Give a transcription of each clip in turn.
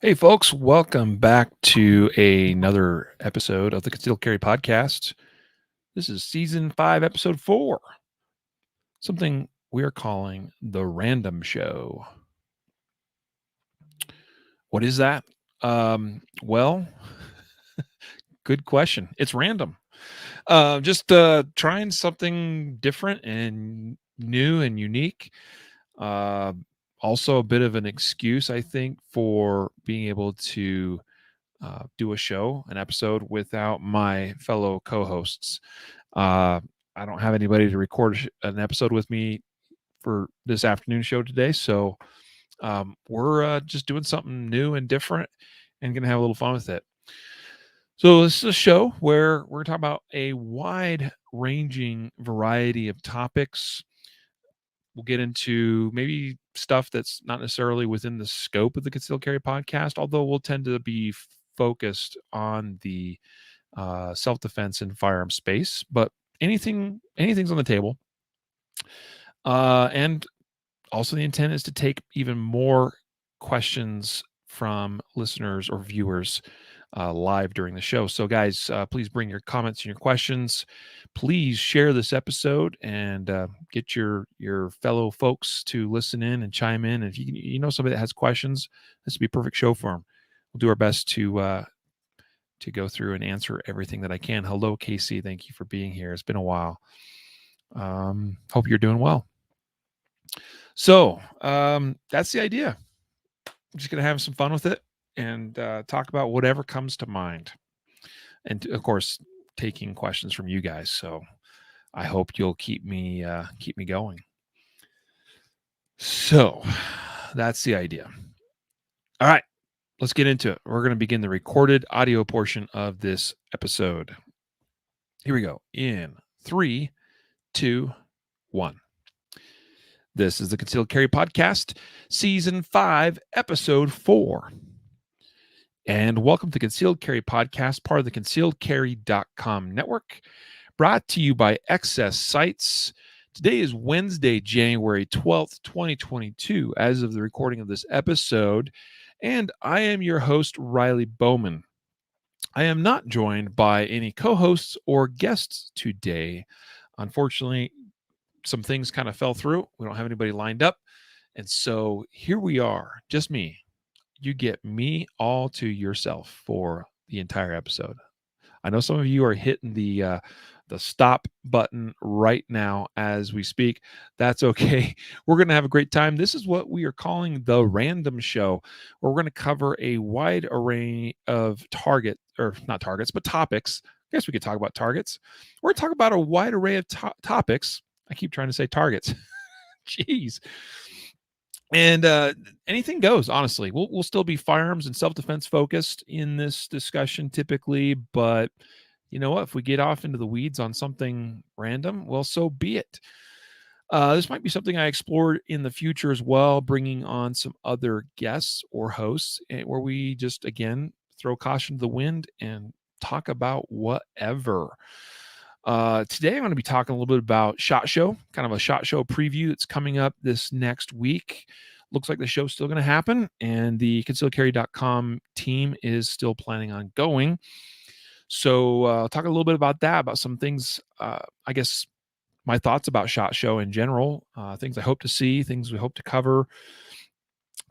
Hey, folks, welcome back to another episode of the Concealed Carry Podcast. This is season 5, episode 4, something we are calling the Random Show. What is that? Well, good question. It's random. Just trying something different and new and unique. Uh, Also, a bit of an excuse, I think, for being able to do a show, an episode without my fellow co-hosts. Uh, I don't have anybody to record an episode with me for this afternoon show today, so we're just doing something new and different, and gonna have a little fun with it. So this is a show where we're talking about a wide-ranging variety of topics. We'll get into maybe stuff that's not necessarily within the scope of the Concealed Carry podcast, although we'll tend to be focused on the self-defense and firearm space. But anything's on the table. And also the intent is to take even more questions from listeners or viewers live during the show. So, guys, please bring your comments and your questions. Please share this episode and get your fellow folks to listen in and chime in. And if you know somebody that has questions, this would be a perfect show for them. We'll do our best to go through and answer everything that I can. Hello, Casey. Thank you for being here. It's been a while. Hope you're doing well. So that's the idea. I'm just going to have some fun with it and talk about whatever comes to mind. And of course, taking questions from you guys. So I hope you'll keep me going. So that's the idea. All right, let's get into it. We're going to begin the recorded audio portion of this episode. Here we go. In 3, 2, 1. This is the Concealed Carry Podcast, Season 5, Episode 4. And welcome to Concealed Carry Podcast, part of the concealedcarry.com network, brought to you by Excess Sights. Today is Wednesday, January 12th, 2022, as of the recording of this episode. And I am your host, Riley Bowman. I am not joined by any co-hosts or guests today. Unfortunately, some things kind of fell through. We don't have anybody lined up. And so here we are, just me. You get me all to yourself for the entire episode. I know some of you are hitting the stop button right now as we speak. That's okay. We're going to have a great time. This is what we are calling the Random Show, where we're going to cover a wide array of not targets, but topics. I guess we could talk about targets. We're going to talk about a wide array of topics. I keep trying to say targets. Jeez. And anything goes, honestly. We'll still be firearms and self-defense focused in this discussion typically, but you know what? If we get off into the weeds on something random, well, so be it. This might be something I explore in the future as well, bringing on some other guests or hosts where we just, again, throw caution to the wind and talk about whatever. Today, I'm going to be talking a little bit about SHOT Show, kind of a SHOT Show preview that's coming up this next week. Looks like the show's still going to happen, and the concealedcarry.com team is still planning on going. So I'll talk a little bit about that, about some things, I guess, my thoughts about SHOT Show in general, things I hope to see, things we hope to cover,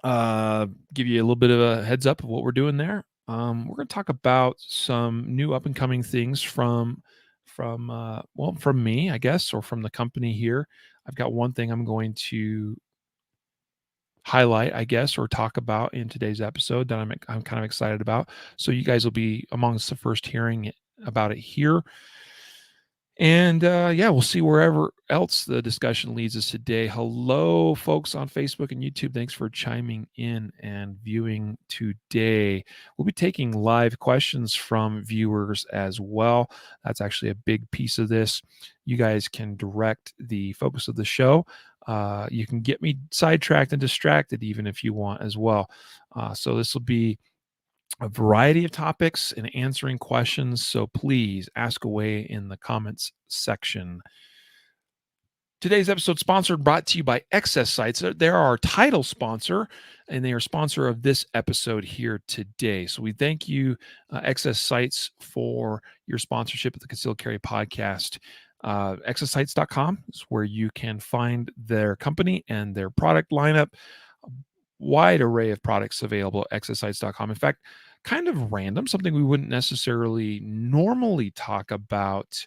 give you a little bit of a heads up of what we're doing there. We're going to talk about some new up-and-coming things from me, I guess, or from the company here. I've got one thing I'm going to highlight, I guess, or talk about in today's episode that I'm kind of excited about. So you guys will be amongst the first hearing about it here. And we'll see wherever else the discussion leads us today. Hello, folks on Facebook and YouTube. Thanks for chiming in and viewing today. We'll be taking live questions from viewers as well. That's actually a big piece of this. You guys can direct the focus of the show. You can get me sidetracked and distracted even if you want as well. So this will be a variety of topics and answering questions. So please ask away in the comments section. Today's episode brought to you by Excess Sites. They're our title sponsor, and they are sponsor of this episode here today. So we thank you, Excess Sites, for your sponsorship of the Concealed Carry podcast. ExcessSites.com is where you can find their company and their product lineup. A wide array of products available at ExcessSites.com. In fact, kind of random, something we wouldn't necessarily normally talk about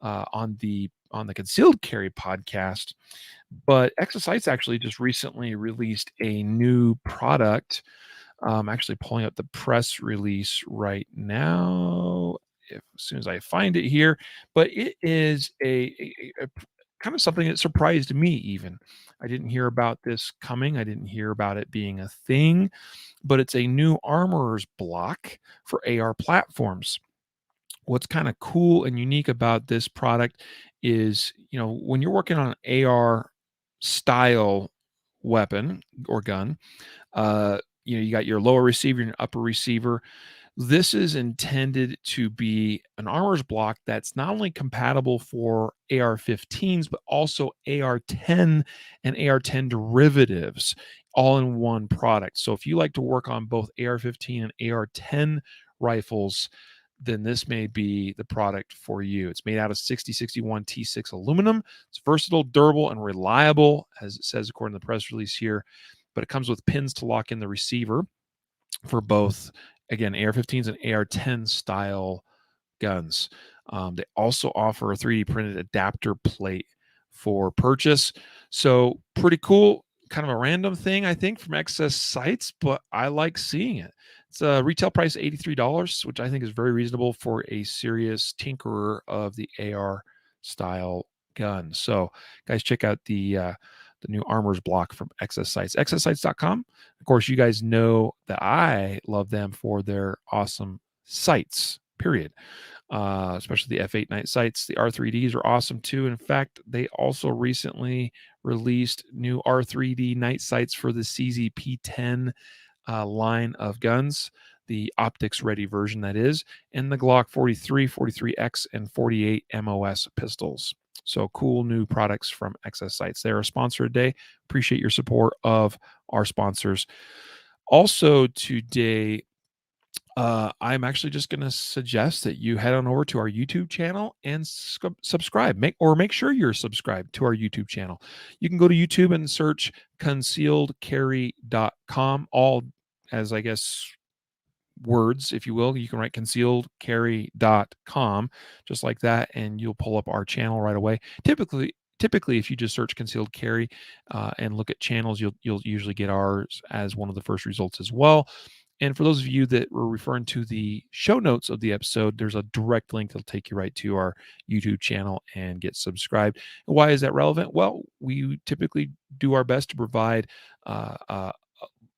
on the Concealed Carry podcast, but Exercise actually just recently released a new product. I'm actually pulling up the press release right now, as soon as I find it here. But it is a kind of something that surprised me. Even I didn't hear about this coming. I didn't hear about it being a thing, but it's a new armorer's block for AR platforms. What's kind of cool and unique about this product is, when you're working on an AR style weapon or gun, you got your lower receiver and your upper receiver. This is intended to be an armor's block that's not only compatible for AR-15s, but also AR-10 and AR-10 derivatives all in one product. So if you like to work on both AR-15 and AR-10 rifles, then this may be the product for you. It's made out of 6061 T6 aluminum. It's versatile, durable, and reliable, as it says according to the press release here. But it comes with pins to lock in the receiver for both, again, AR-15s and AR-10 style guns. They also offer a 3D printed adapter plate for purchase. So pretty cool. Kind of a random thing, I think, from Excess Sites, but I like seeing it. It's a retail price of $83, which I think is very reasonable for a serious tinkerer of the AR style gun. So, guys, check out the new armor's block from Excess Sites, ExcessSites.com. Of course, you guys know that I love them for their awesome sights, period. Especially the F8 night sights. The R3Ds are awesome too. In fact, they also recently released new R3D night sights for the CZP-10 line of guns, the optics ready version that is, and the Glock 43, 43X, and 48 MOS pistols. So cool new products from Excess Sites. They're a sponsor today. Appreciate your support of our sponsors. Also today, I'm actually just going to suggest that you head on over to our YouTube channel and subscribe. Make sure you're subscribed to our YouTube channel. You can go to YouTube and search concealedcarry.com, all as, I guess, words, if you will. You can write concealedcarry.com just like that, and you'll pull up our channel right away. Typically, if you just search Concealed Carry and look at channels, you'll usually get ours as one of the first results as well. And for those of you that were referring to the show notes of the episode, there's a direct link that'll take you right to our YouTube channel and get subscribed. And why is that relevant? Well, we typically do our best to provide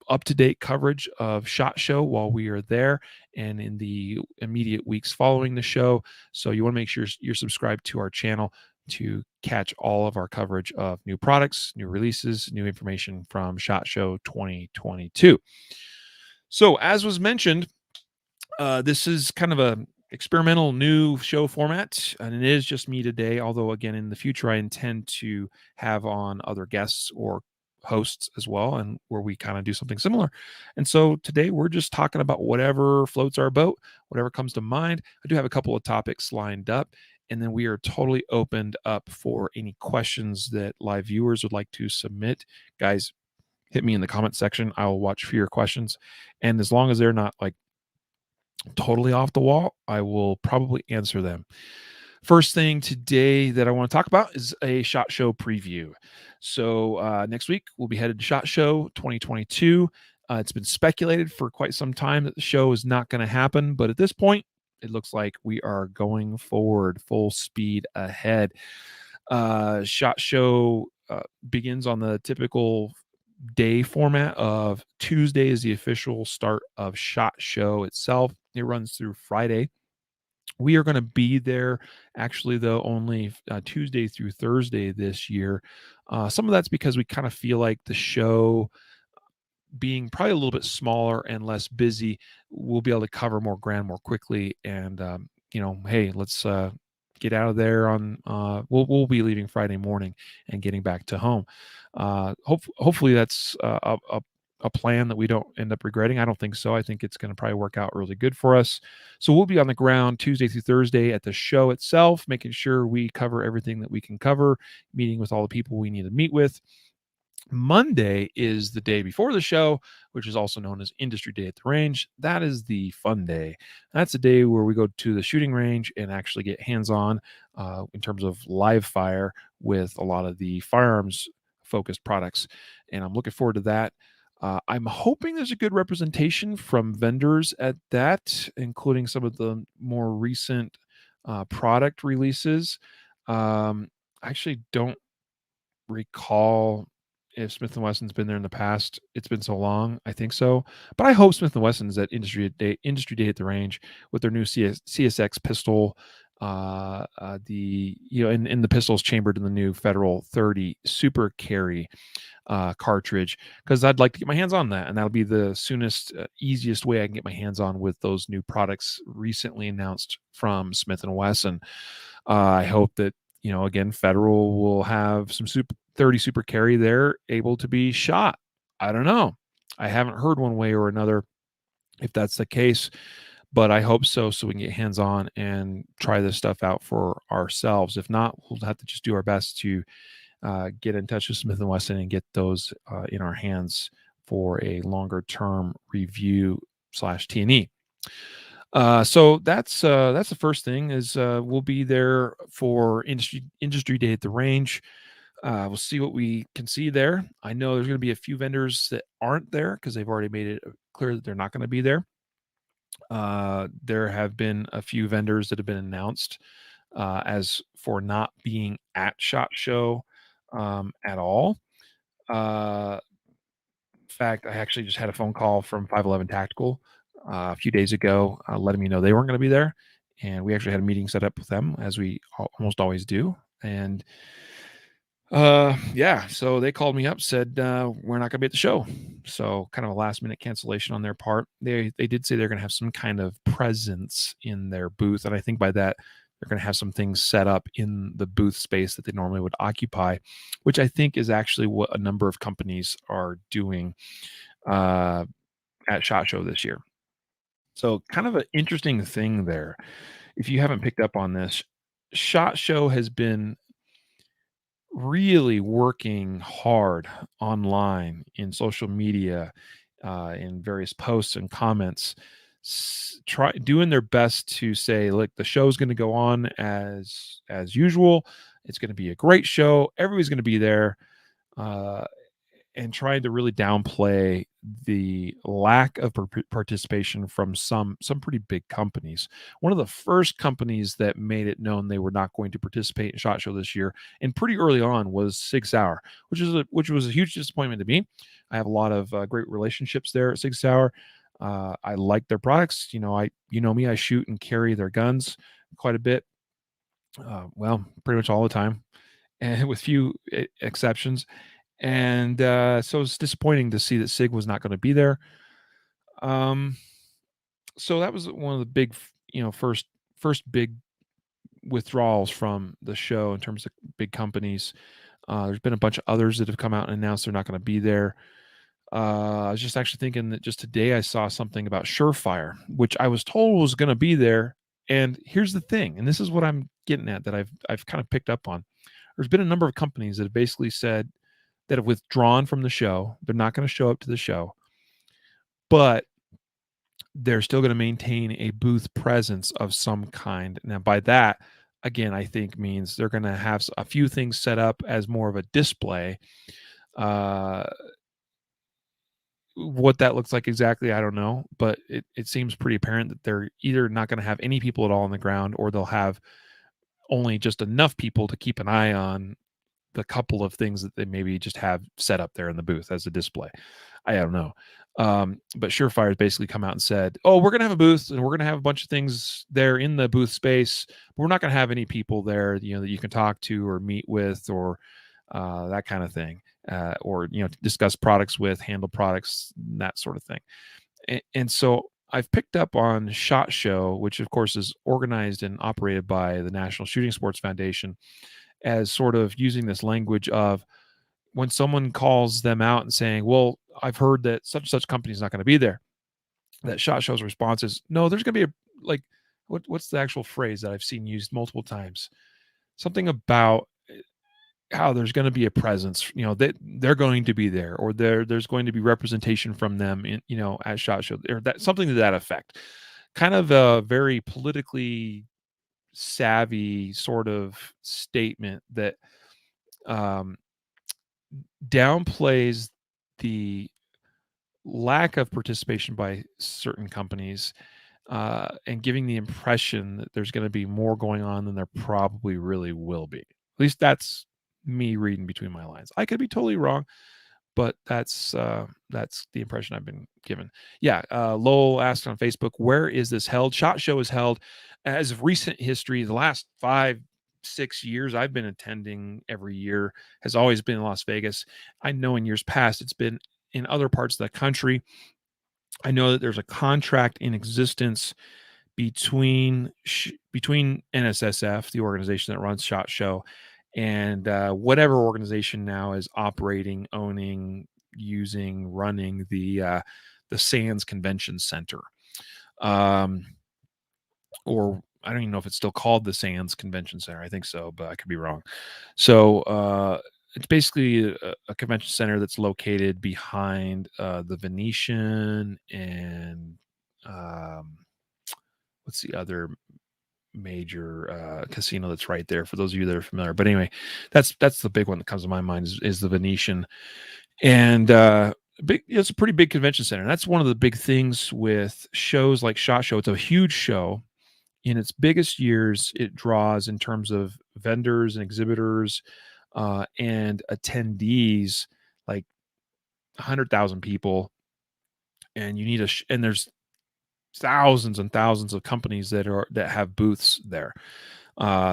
up-to-date coverage of SHOT Show while we are there and in the immediate weeks following the show. So you want to make sure you're subscribed to our channel to catch all of our coverage of new products, new releases, new information from SHOT Show 2022. So, as was mentioned, this is kind of a experimental new show format, and it is just me today. Although, again, in the future, I intend to have on other guests or hosts as well, and where we kind of do something similar. And so today we're just talking about whatever floats our boat, whatever comes to mind. I do have a couple of topics lined up, and then we are totally opened up for any questions that live viewers would like to submit. Guys, hit me in the comment section. I will watch for your questions. And as long as they're not like totally off the wall, I will probably answer them. First thing today that I want to talk about is a SHOT Show preview. So next week, we'll be headed to SHOT Show 2022. It's been speculated for quite some time that the show is not going to happen. But at this point, it looks like we are going forward full speed ahead. SHOT Show begins on the typical day format of Tuesday is the official start of SHOT Show itself. It runs through Friday. We are going to be there actually, though, only Tuesday through Thursday this year. Some of that's because we kind of feel like the show being probably a little bit smaller and less busy, we'll be able to cover more ground more quickly. And, hey, let's get out of there on. We'll be leaving Friday morning and getting back to home. Hopefully that's a plan that we don't end up regretting. I don't think so. I think it's going to probably work out really good for us. So we'll be on the ground Tuesday through Thursday at the show itself, making sure we cover everything that we can cover, meeting with all the people we need to meet with. Monday is the day before the show, which is also known as Industry Day at the Range. That is the fun day. That's a day where we go to the shooting range and actually get hands-on in terms of live fire with a lot of the firearms focused products. And I'm looking forward to that. I'm hoping there's a good representation from vendors at that, including some of the more recent product releases. I actually don't recall if Smith & Wesson's been there in the past. It's been so long. I think so. But I hope Smith & Wesson's at Industry Day at the Range with their new CSX pistol. And the pistol's chambered in the new Federal 30 Super Carry cartridge, because I'd like to get my hands on that, and that'll be the soonest, easiest way I can get my hands on with those new products recently announced from Smith & Wesson. I hope that, again, Federal will have some 30 Super Carry there able to be shot. I don't know. I haven't heard one way or another if that's the case, but I hope so we can get hands on and try this stuff out for ourselves. If not, we'll have to just do our best to get in touch with Smith & Wesson and get those in our hands for a longer term review / T&E. So that's the first thing is we'll be there for industry day at the range. We'll see what we can see there. I know there's going to be a few vendors that aren't there because they've already made it clear that they're not going to be there. There have been a few vendors that have been announced as for not being at SHOT Show at all. In fact, I actually just had a phone call from 511 Tactical a few days ago, letting me know they weren't going to be there. And we actually had a meeting set up with them, as we almost always do. And so they called me up, said we're not going to be at the show. So kind of a last minute cancellation on their part. They did say they're going to have some kind of presence in their booth, and I think by that they're going to have some things set up in the booth space that they normally would occupy, which I think is actually what a number of companies are doing at SHOT Show this year. So kind of an interesting thing there. If you haven't picked up on this, SHOT Show has been really working hard online in social media, in various posts and comments, doing their best to say, look, the show's going to go on as usual. It's going to be a great show. Everybody's going to be there. And trying to really downplay the lack of participation from some pretty big companies. One of the first companies that made it known they were not going to participate in SHOT Show this year, and pretty early on, was Sig Sauer, which was a huge disappointment to me. I have a lot of great relationships there at Sig Sauer. I like their products. You know me, I shoot and carry their guns quite a bit. Pretty much all the time, and with few exceptions. And so it's disappointing to see that Sig was not going to be there. So that was one of the big, first big withdrawals from the show in terms of big companies. There's been a bunch of others that have come out and announced they're not going to be there. I was just actually thinking that just today I saw something about Surefire, which I was told was going to be there. And here's the thing, and this is what I'm getting at, that I've kind of picked up on. There's been a number of companies that have basically said that have withdrawn from the show. They're not going to show up to the show, but they're still going to maintain a booth presence of some kind. Now, by that, again, I think means they're going to have a few things set up as more of a display. What that looks like exactly, I don't know, but it seems pretty apparent that they're either not going to have any people at all on the ground, or they'll have only just enough people to keep an eye on the couple of things that they maybe just have set up there in the booth as a display. I don't know. But Surefire has basically come out and said, oh, we're going to have a booth and we're going to have a bunch of things there in the booth space. But we're not going to have any people there, that you can talk to or meet with, or that kind of thing, or, discuss products with, handle products, that sort of thing. And so I've picked up on SHOT Show, which of course is organized and operated by the National Shooting Sports Foundation, as sort of using this language of when someone calls them out and saying, well, I've heard that such and such company is not going to be there, that SHOT Show's response is, no, there's going to be a, like, what's the actual phrase that I've seen used multiple times? Something about how there's going to be a presence, that they're going to be there, or there's going to be representation from them in, at SHOT Show, or that something to that effect. Kind of a very politically savvy sort of statement that um, downplays the lack of participation by certain companies, and giving the impression that there's going to be more going on than there probably really will be. At least that's me reading between my lines. I could be totally wrong, but that's the impression I've been given. Yeah, Lowell asked on Facebook, where is this held? SHOT Show is held as of recent history. The last 5-6 years I've been attending every year has always been in Las Vegas. I know in years past it's been in other parts of the country. I know that there's a contract in existence between NSSF, the organization that runs SHOT Show, and whatever organization now is operating, owning, using, running the Sands Convention Center, or I don't even know if it's still called the Sands Convention Center. I think so, but I could be wrong. So it's basically a convention center that's located behind the Venetian and what's the other major casino that's right there, for those of you that are familiar. But anyway, that's the big one that comes to my mind is the Venetian. And it's a pretty big convention center. And that's one of the big things with shows like SHOT Show. It's a huge show. In its biggest years, it draws, in terms of vendors and exhibitors and attendees, like 100,000 people. And you need and there's thousands and thousands of companies that have booths there.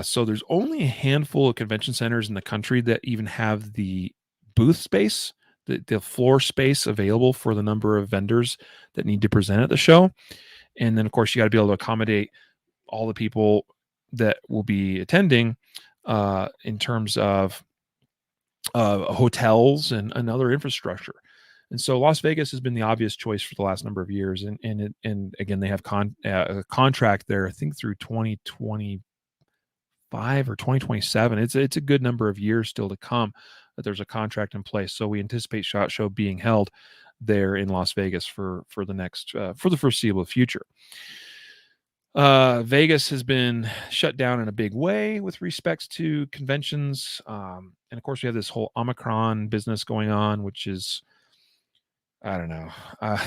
So there's only a handful of convention centers in the country that even have the booth space, the floor space available for the number of vendors that need to present at the show. And then, of course, you got to be able to accommodate all the people that will be attending in terms of hotels and other infrastructure. And so Las Vegas has been the obvious choice for the last number of years. And again, they have a contract there, I think through 2025 or 2027. It's a good number of years still to come that there's a contract in place. So we anticipate SHOT Show being held there in Las Vegas for the foreseeable future. Vegas has been shut down in a big way with respects to conventions. And of course, we have this whole Omicron business going on, which is, I don't know. I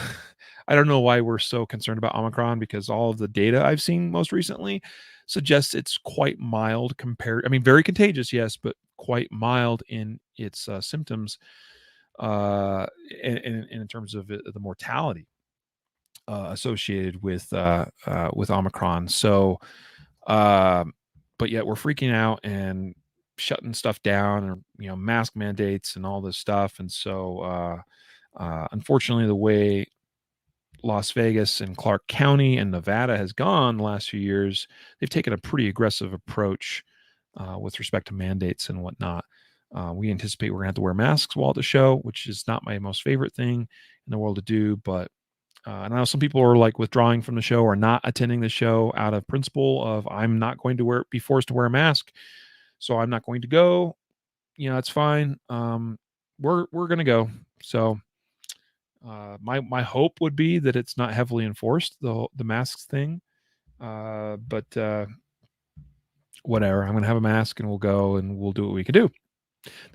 don't know why we're so concerned about Omicron, because all of the data I've seen most recently suggests it's quite mild compared. I mean, very contagious, yes, but quite mild in its symptoms, and in terms of the mortality associated with Omicron. So, but yet we're freaking out and shutting stuff down, or mask mandates and all this stuff. And so, unfortunately, the way Las Vegas and Clark County and Nevada has gone the last few years, they've taken a pretty aggressive approach with respect to mandates and whatnot. We anticipate we're going to have to wear masks while at the show, which is not my most favorite thing in the world to do. But I know some people are like withdrawing from the show or not attending the show out of principle of, I'm not going to be forced to wear a mask, so I'm not going to go. It's fine. We're going to go. So my hope would be that it's not heavily enforced, the masks thing. But whatever. I'm going to have a mask and we'll go and we'll do what we can do.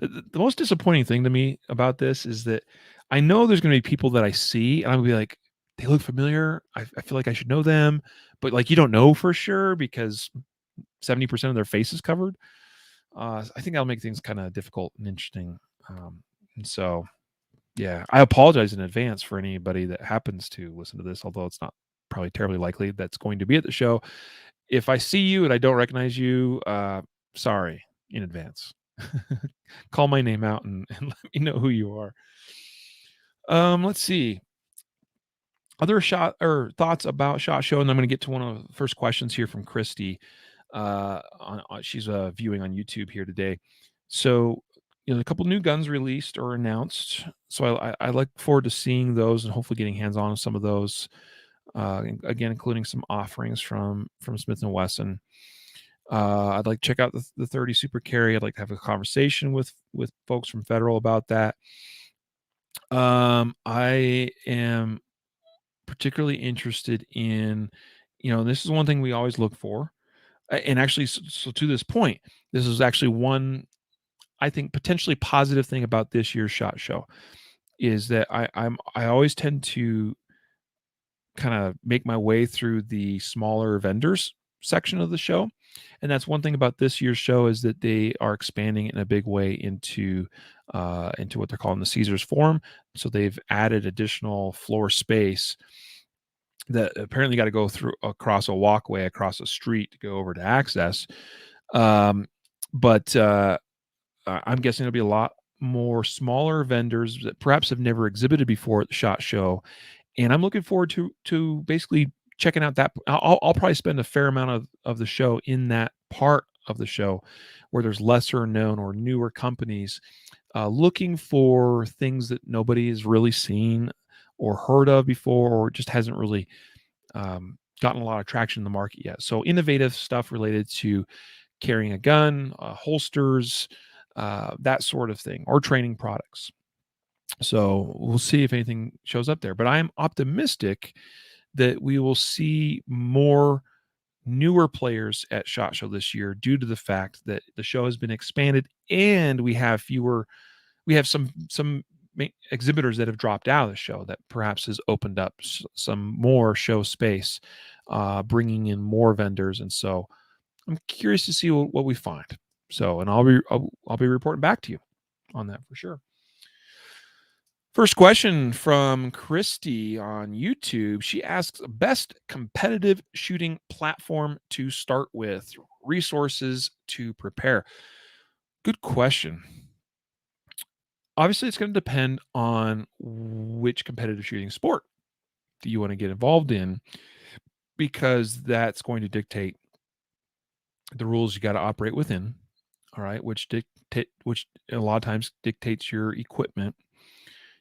The most disappointing thing to me about this is that I know there's going to be people that I see and I'm going to be like, they look familiar. I feel like I should know them, but like, you don't know for sure because 70% of their face is covered. I think that'll make things kind of difficult and interesting. And so, yeah, I apologize in advance for anybody that happens to listen to this, although it's not probably terribly likely that's going to be at the show. If I see you and I don't recognize you, sorry in advance. Call my name out and let me know who you are. Let's see. Other shot or thoughts about SHOT Show, and I'm going to get to one of the first questions here from Christy. She's viewing on YouTube here today. So, a couple new guns released or announced. So I look forward to seeing those and hopefully getting hands on some of those. Again, including some offerings from Smith and Wesson. I'd like to check out the 30 Super Carry. I'd like to have a conversation with folks from Federal about that. I am particularly interested in, this is one thing we always look for. And actually, so to this point, this is actually one, I think, potentially positive thing about this year's SHOT Show is that I always tend to kind of make my way through the smaller vendors section of the show. And that's one thing about this year's show is that they are expanding in a big way into what they're calling the Caesars Forum. So they've added additional floor space that apparently got to go through across a walkway across a street to go over to access. But I'm guessing there'll be a lot more smaller vendors that perhaps have never exhibited before at the SHOT Show, and I'm looking forward to basically checking out that. I'll probably spend a fair amount of the show in that part of the show where there's lesser known or newer companies looking for things that nobody has really seen or heard of before, or just hasn't really gotten a lot of traction in the market yet. So innovative stuff related to carrying a gun, holsters, that sort of thing, or training products. So we'll see if anything shows up there. But I am optimistic that we will see more newer players at SHOT Show this year due to the fact that the show has been expanded and we have some exhibitors that have dropped out of the show that perhaps has opened up some more show space, bringing in more vendors. And so I'm curious to see what we find. So, and I'll be reporting back to you on that for sure. First question from Christy on YouTube. She asks, best competitive shooting platform to start with, resources to prepare. Good question. Obviously, it's going to depend on which competitive shooting sport that you want to get involved in, because that's going to dictate the rules you got to operate within. All right, which a lot of times dictates your equipment,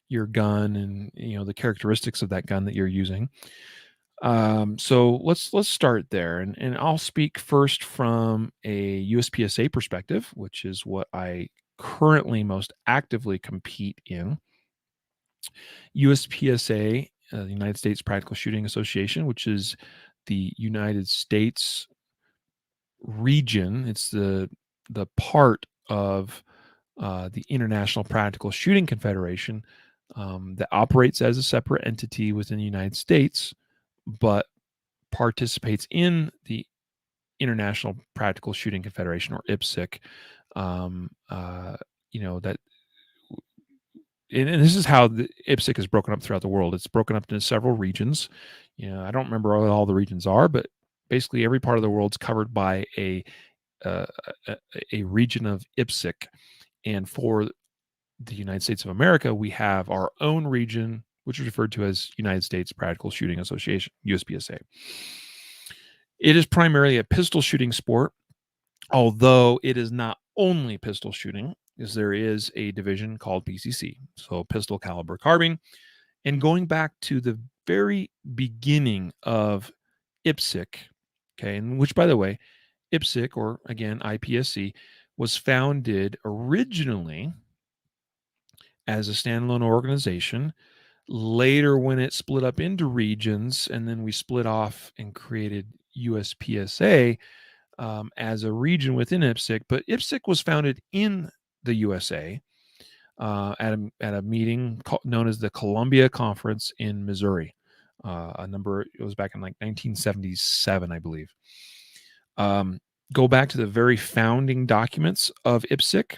your gun, and the characteristics of that gun that you're using. So let's start there, and I'll speak first from a USPSA perspective, which is what I currently most actively compete in. USPSA, the United States Practical Shooting Association, which is the United States region. It's the part of the International Practical Shooting Confederation that operates as a separate entity within the United States, but participates in the International Practical Shooting Confederation, or IPSC. That, and this is how the IPSC is broken up throughout the world. It's broken up into several regions. I don't remember what all the regions are, but basically every part of the world's covered by a region of IPSC. And for the United States of America, we have our own region, which is referred to as United States Practical Shooting Association, USPSA. It is primarily a pistol shooting sport, although it is not only pistol shooting, as there is a division called PCC, so pistol caliber carbine. And going back to the very beginning of IPSC, okay, and which, by the way, IPSC, or again IPSC, was founded originally as a standalone organization. Later, when it split up into regions, and then we split off and created USPSA as a region within IPSC. But IPSC was founded in the USA at a meeting known as the Columbia Conference in Missouri. It was back in like 1977, I believe. Go back to the very founding documents of IPSC,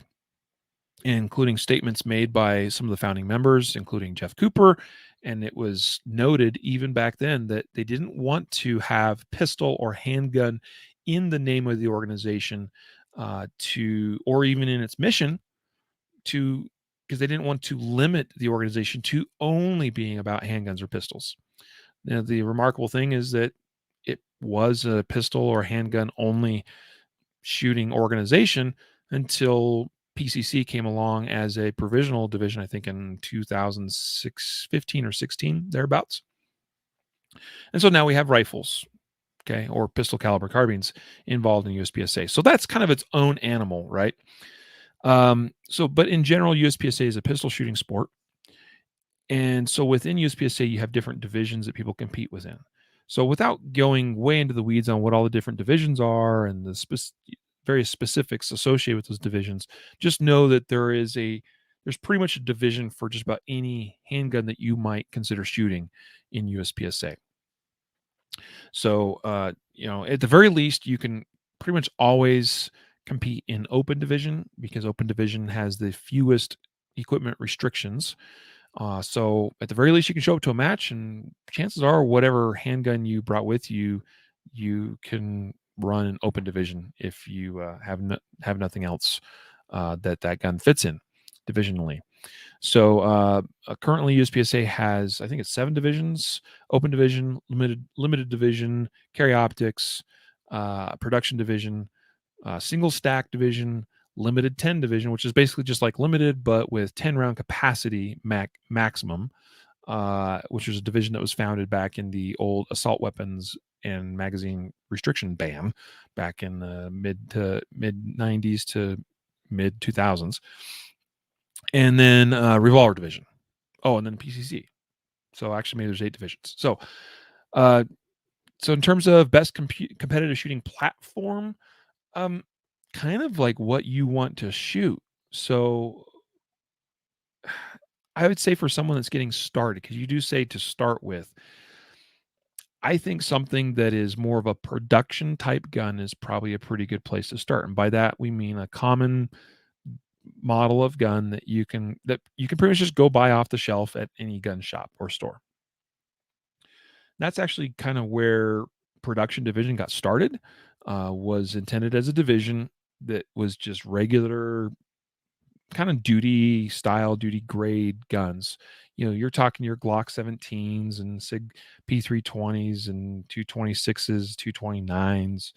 including statements made by some of the founding members, including Jeff Cooper. And it was noted even back then that they didn't want to have pistol or handgun in the name of the organization or even in its mission, because they didn't want to limit the organization to only being about handguns or pistols. Now, the remarkable thing is that it was a pistol or handgun only shooting organization until PCC came along as a provisional division, I think in 2006, 15 or 16, thereabouts. And so now we have rifles, okay, or pistol caliber carbines involved in USPSA. So that's kind of its own animal, right? But in general, USPSA is a pistol shooting sport. And so within USPSA, you have different divisions that people compete within. So without going way into the weeds on what all the different divisions are and the various specifics associated with those divisions, just know that there's pretty much a division for just about any handgun that you might consider shooting in USPSA. So, at the very least, you can pretty much always compete in open division because open division has the fewest equipment restrictions. So at the very least, you can show up to a match, and chances are, whatever handgun you brought with you, you can run an open division if you have nothing else that gun fits in divisionally. So currently, USPSA has, I think it's 7 divisions: open division, limited division, carry optics, production division, single stack division, limited 10 division, which is basically just like limited, but with 10 round capacity maximum, which was a division that was founded back in the old assault weapons and magazine restriction ban back in the mid 90s to mid 2000s. And then revolver division. Oh, and then PCC. So actually, maybe there's 8 divisions. So, in terms of best competitive shooting platform, kind of like what you want to shoot. So I would say for someone that's getting started, because you do say to start with, I think something that is more of a production type gun is probably a pretty good place to start. And by that we mean a common model of gun that you can pretty much just go buy off the shelf at any gun shop or store. That's actually kind of where production division got started. Was intended as a division that was just regular kind of duty grade guns. You're talking your Glock 17s and Sig P320s and 226s, 229s.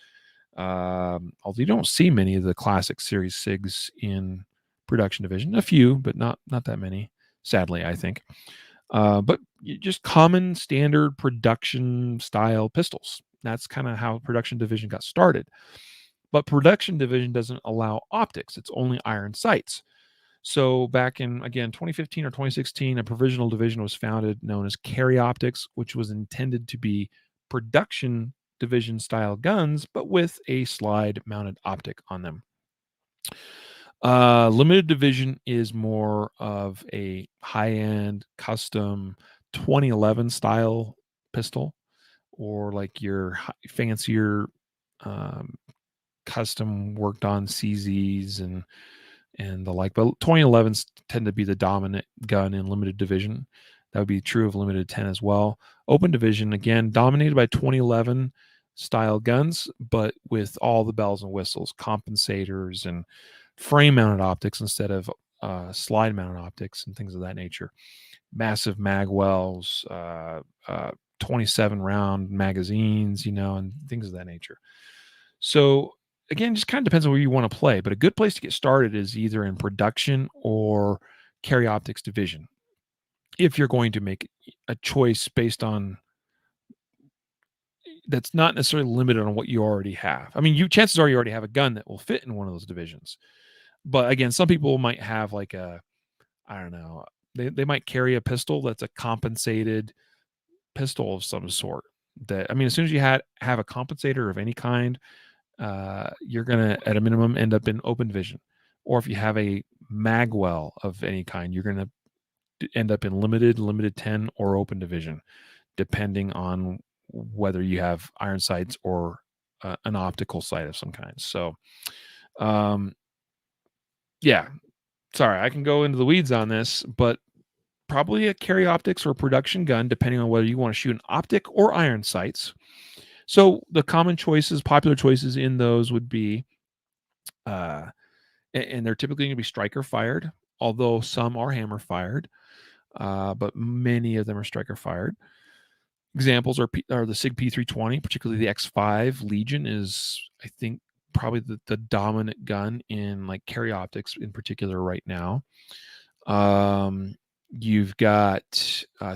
Although you don't see many of the classic series SIGs in production division, a few, but not that many, sadly, I think. But just common standard production style pistols. That's kind of how production division got started. But production division doesn't allow optics. It's only iron sights. So back in, again, 2015 or 2016, a provisional division was founded known as Carry Optics, which was intended to be production division style guns, but with a slide mounted optic on them. Limited division is more of a high-end custom 2011 style pistol, or like your fancier custom worked on CZs and the like. But 2011s tend to be the dominant gun in limited division. That would be true of limited 10 as well. Open division, again, dominated by 2011 style guns, but with all the bells and whistles, compensators and frame mounted optics instead of slide mounted optics and things of that nature. Massive mag wells, 27 round magazines, and things of that nature. So again, just kind of depends on where you want to play, but a good place to get started is either in production or carry optics division. If you're going to make a choice based on that's not necessarily limited on what you already have. I mean, chances are you already have a gun that will fit in one of those divisions. But again, some people might have like I don't know, they might carry a pistol that's a compensated pistol of some sort. That, I mean, as soon as you have a compensator of any kind, you're gonna at a minimum end up in open division. Or if you have a magwell of any kind, you're gonna end up in limited 10 or open division, depending on whether you have iron sights or an optical sight of some kind. So yeah, sorry, I can go into the weeds on this, but probably a carry optics or production gun, depending on whether you want to shoot an optic or iron sights. So the common choices, popular choices in those would be, and they're typically going to be striker fired, although some are hammer fired, but many of them are striker fired. Examples are the Sig P320, particularly the X5 Legion is, I think, probably the dominant gun in like carry optics in particular right now. You've got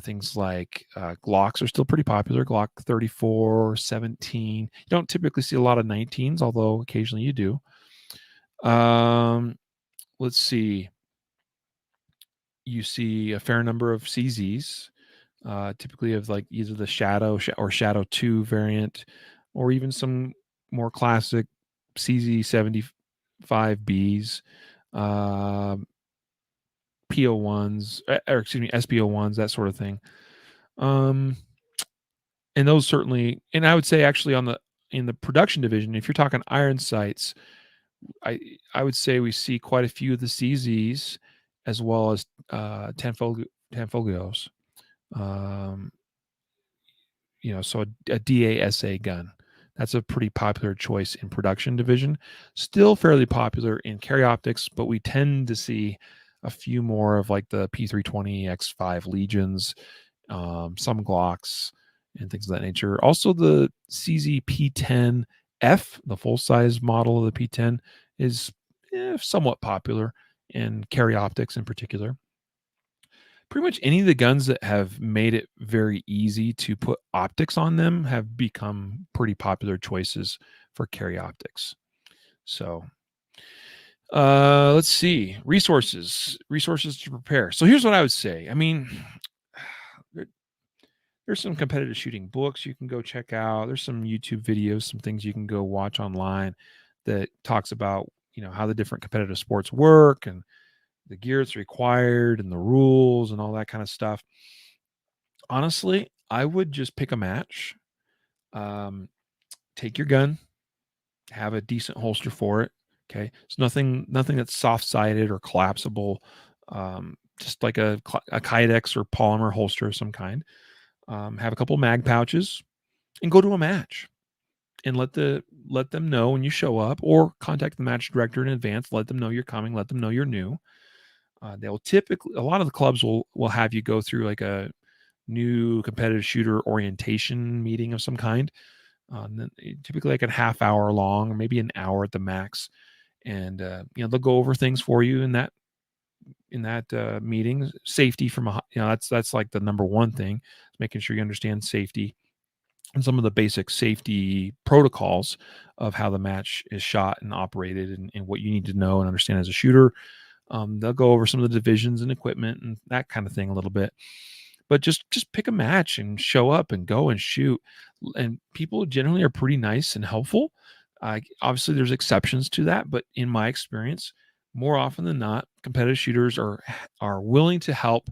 things like Glocks are still pretty popular. Glock 34, 17. You don't typically see a lot of 19s, although occasionally you do. Let's see. You see a fair number of CZs, typically of like either the Shadow or Shadow 2 variant, or even some more classic CZ75Bs, PO1s, or excuse me, SPO1s, that sort of thing. And those certainly, and I would say actually in the production division, if you're talking iron sights, I would say we see quite a few of the CZs as well as Tanfoglios. So a DASA gun. That's a pretty popular choice in production division. Still fairly popular in carry optics, but we tend to see a few more of like the P320 X5 Legions, some Glocks, and things of that nature. Also, the CZ-P10F, the full-size model of the P10, is somewhat popular in carry optics in particular. Pretty much any of the guns that have made it very easy to put optics on them have become pretty popular choices for carry optics. So let's see. Resources to prepare. So here's what I would say. I mean, there's some competitive shooting books you can go check out. There's some YouTube videos, some things you can go watch online that talks about, how the different competitive sports work and the gear that's required and the rules and all that kind of stuff. Honestly, I would just pick a match, um, take your gun, have a decent holster for it. Okay, it's nothing that's soft-sided or collapsible. Just like a Kydex or polymer holster of some kind. Have a couple mag pouches and go to a match and let them know when you show up, or contact the match director in advance. Let them know you're coming. Let them know you're new. They'll typically, a lot of the clubs will have you go through like a new competitive shooter orientation meeting of some kind. Then typically like a half hour long, or maybe an hour at the max. And they'll go over things for you in that meeting. Safety from that's like the number one thing, making sure you understand safety and some of the basic safety protocols of how the match is shot and operated, and what you need to know and understand as a shooter. They'll go over some of the divisions and equipment and that kind of thing a little bit. But just pick a match and show up and go and shoot. And people generally are pretty nice and helpful. Obviously, there's exceptions to that, but in my experience, more often than not, competitive shooters are willing to help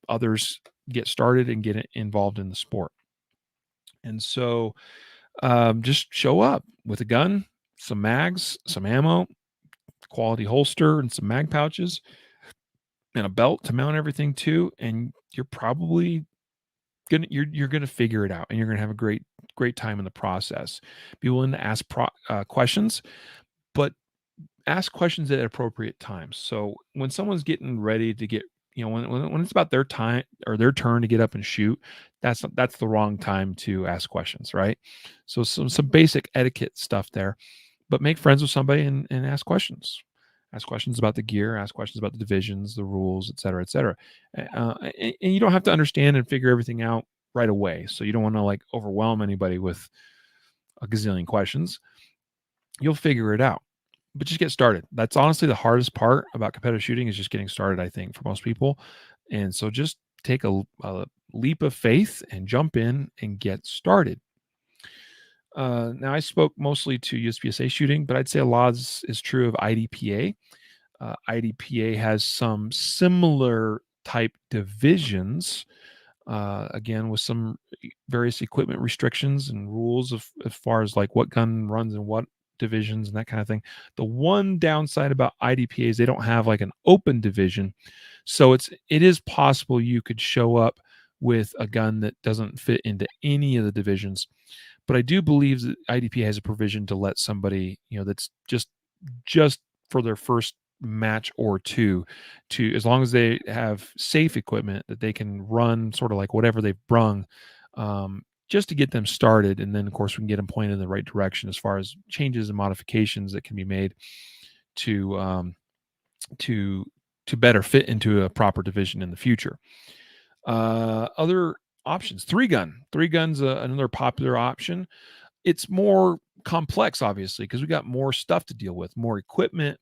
others get started and get involved in the sport. And so, just show up with a gun, some mags, some ammo, quality holster, and some mag pouches, and a belt to mount everything to, and you're probably you're gonna figure it out, and you're gonna have a great time in the process. Be willing to ask questions, but ask questions at appropriate times. So when someone's getting ready to get, when it's about their time or their turn to get up and shoot, that's the wrong time to ask questions, right? So some basic etiquette stuff there, but make friends with somebody and ask questions. Ask questions about the gear, ask questions about the divisions, the rules, et cetera, et cetera. And you don't have to understand and figure everything out right away. So you don't want to like overwhelm anybody with a gazillion questions. You'll figure it out, but just get started. That's honestly the hardest part about competitive shooting, is just getting started, I think, for most people. And so just take a leap of faith and jump in and get started. Now, I spoke mostly to USPSA shooting, but I'd say a lot is true of IDPA. IDPA has some similar type divisions, again, with some various equipment restrictions and rules as far as like what gun runs in what divisions and that kind of thing. The one downside about IDPA is they don't have like an open division. So it is possible you could show up with a gun that doesn't fit into any of the divisions. But I do believe that IDPA has a provision to let somebody, that's just for their first match or two, to, as long as they have safe equipment that they can run sort of like whatever they've brung, just to get them started. And then, of course, we can get them pointed in the right direction as far as changes and modifications that can be made to to to better fit into a proper division in the future. Other options: three gun. Three guns, another popular option. It's more complex, obviously, because we got more stuff to deal with, more equipment,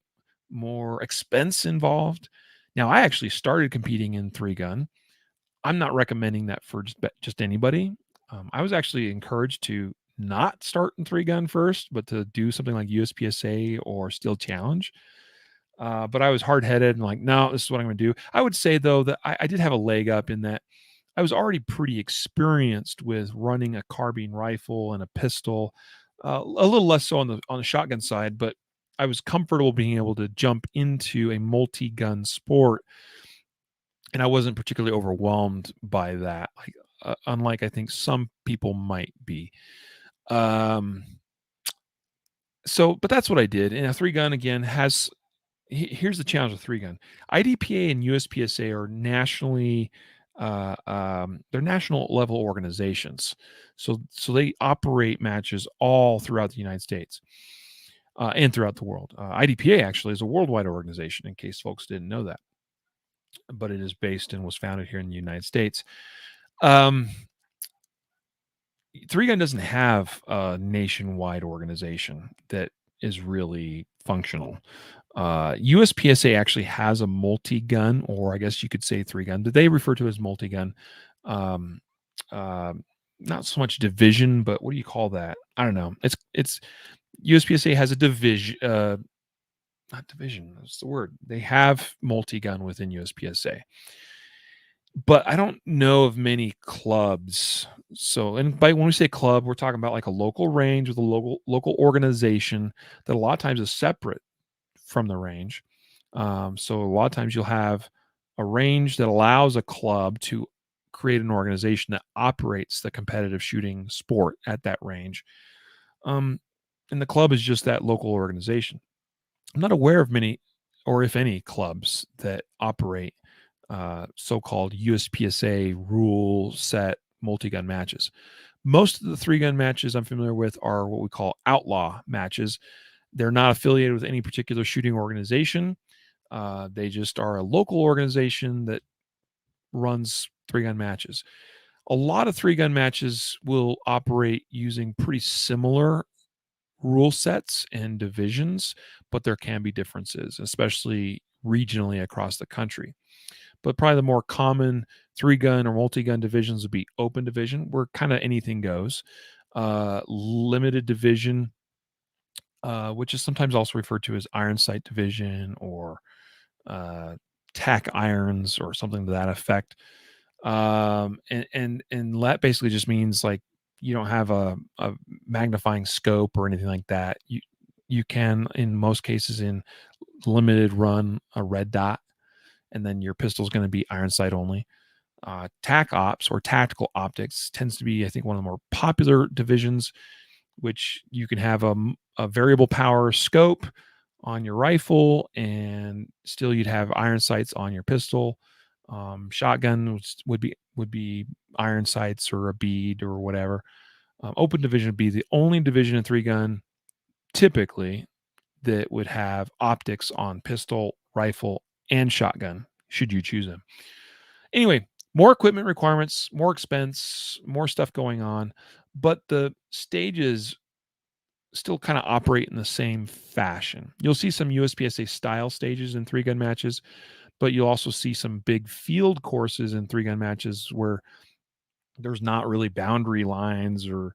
more expense involved. Now, I actually started competing in three gun. I'm not recommending that for just anybody. I was actually encouraged to not start in three gun first, but to do something like USPSA or Steel Challenge. But I was hard headed and like, no, this is what I'm going to do. I would say though that I did have a leg up in that I was already pretty experienced with running a carbine rifle and a pistol, a little less so on the shotgun side, but I was comfortable being able to jump into a multi-gun sport, and I wasn't particularly overwhelmed by that, like unlike I think some people might be. Um, but that's what I did. And a three gun again has here's the challenge with three gun. IDPA and USPSA are nationally they're national level organizations. So they operate matches all throughout the United States and throughout the world. IDPA actually is a worldwide organization, in case folks didn't know that, but it is based and was founded here in the United States. Um, Three Gun doesn't have a nationwide organization that is really functional. USPSA actually has a multi-gun, or I guess you could say three gun, but they refer to it as multi-gun. Um, uh, Not so much division, but what do you call that? I don't know. It's USPSA has a division, not division. That's the word. They have multi-gun within USPSA, but I don't know of many clubs. So, and by when we say club, we're talking about like a local range with a local organization that a lot of times is separate from the range. So a lot of times you'll have a range that allows a club to create an organization that operates the competitive shooting sport at that range. Um, and the club is just that local organization. I'm not aware of many, or if any, clubs that operate so-called USPSA rule set multi-gun matches. Most of the three-gun matches I'm familiar with are what we call outlaw matches. They're not affiliated with any particular shooting organization. They just are a local organization that runs three-gun matches. A lot of three-gun matches will operate using pretty similar rule sets and divisions, but there can be differences, especially regionally across the country. But probably the more common three gun or multi gun divisions would be open division, where kind of anything goes, limited division, which is sometimes also referred to as iron sight division or uh, tack irons or something to that effect. And that basically just means like you don't have a magnifying scope or anything like that. You can, in most cases, in limited run a red dot, and then your pistol is going to be iron sight only. Tac ops or tactical optics tends to be, I think, one of the more popular divisions, which you can have a variable power scope on your rifle, and still you'd have iron sights on your pistol. Shotgun would be iron sights or a bead or whatever. Open division would be the only division in three gun typically that would have optics on pistol, rifle, and shotgun, should you choose them. Anyway, more equipment requirements, more expense, more stuff going on, but the stages still kind of operate in the same fashion. You'll see some USPSA style stages in three gun matches, but you'll also see some big field courses in three gun matches where there's not really boundary lines, or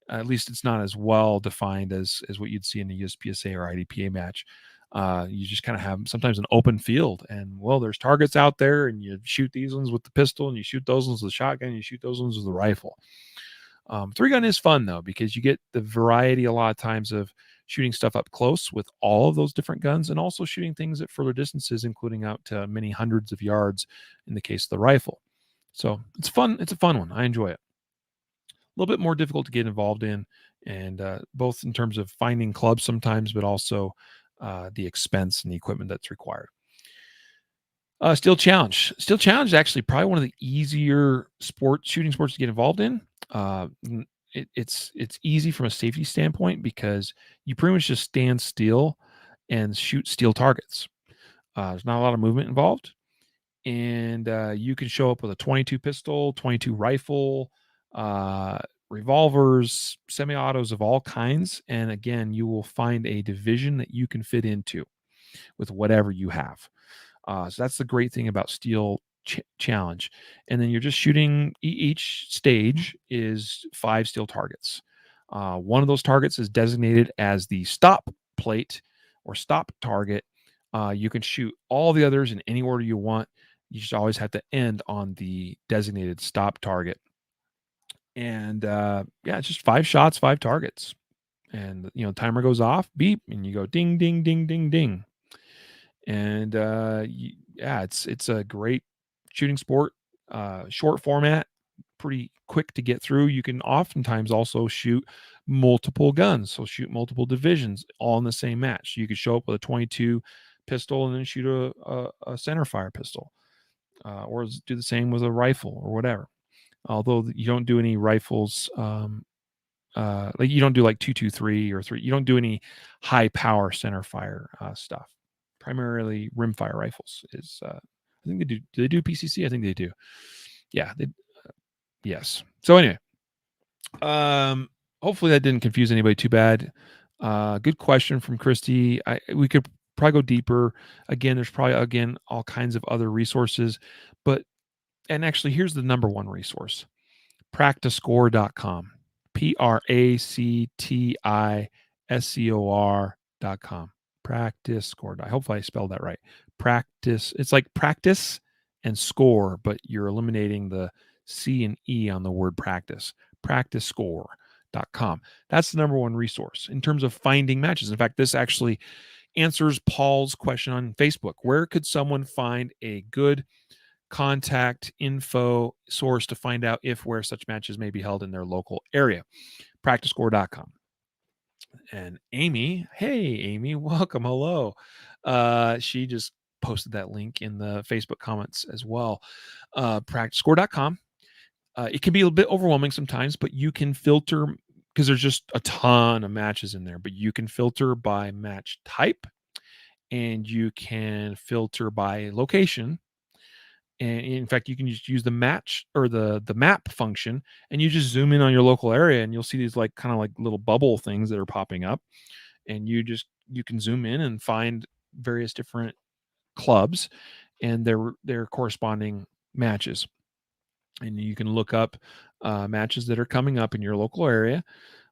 at least it's not as well defined as what you'd see in a USPSA or IDPA match. You just kind of have sometimes an open field, and well, there's targets out there, and you shoot these ones with the pistol, and you shoot those ones with the shotgun, and you shoot those ones with the rifle. Three gun is fun though, because you get the variety a lot of times of shooting stuff up close with all of those different guns, and also shooting things at further distances, including out to many hundreds of yards in the case of the rifle. So it's fun. It's a fun one. I enjoy it. A little bit more difficult to get involved in, and both in terms of finding clubs sometimes, but also the expense and the equipment that's required. Steel Challenge. Steel Challenge is actually probably one of the easier shooting sports to get involved in. It's easy from a safety standpoint because you pretty much just stand still and shoot steel targets. There's not a lot of movement involved, and you can show up with a 22 pistol, 22 rifle, uh, revolvers, semi-autos of all kinds, and again, you will find a division that you can fit into with whatever you have. So that's the great thing about Steel Challenge. And then you're just shooting, each stage is 5 steel targets. One of those targets is designated as the stop plate or stop target. You can shoot all the others in any order you want. You just always have to end on the designated stop target. And yeah, it's just 5 shots, 5 targets. And timer goes off, beep, and you go ding, ding, ding, ding, ding. And yeah, it's a great shooting sport. Short format, pretty quick to get through. You can oftentimes also shoot multiple guns, so shoot multiple divisions all in the same match. You could show up with a 22 pistol and then shoot a center fire pistol, or do the same with a rifle or whatever. Although you don't do any rifles, like you don't do like 223 or 3. You don't do any high power center fire stuff. Primarily rimfire rifles is. I think they do. Do they do PCC? I think they do. Yeah. Yes. So anyway, hopefully that didn't confuse anybody too bad. Good question from Christy. We could probably go deeper. Again, there's probably all kinds of other resources, and actually here's the number one resource: practicescore.com. practiscor.com. Practice score. Hopefully I spelled that right. Practice. It's like practice and score, but you're eliminating the C and E on the word practice. Practicescore.com. That's the number one resource in terms of finding matches. In fact, this actually answers Paul's question on Facebook. Where could someone find a good contact info source to find out where such matches may be held in their local area? Practicescore.com. And Amy, hey Amy, welcome, hello. She just posted that link in the Facebook comments as well. Practicescore.com. It can be a little bit overwhelming sometimes, but you can filter because there's just a ton of matches in there, but you can filter by match type and you can filter by location. And in fact, you can just use the match or the map function, and you just zoom in on your local area, and you'll see these kind of like little bubble things that are popping up, and you can zoom in and find various different clubs and their corresponding matches, and you can look up matches that are coming up in your local area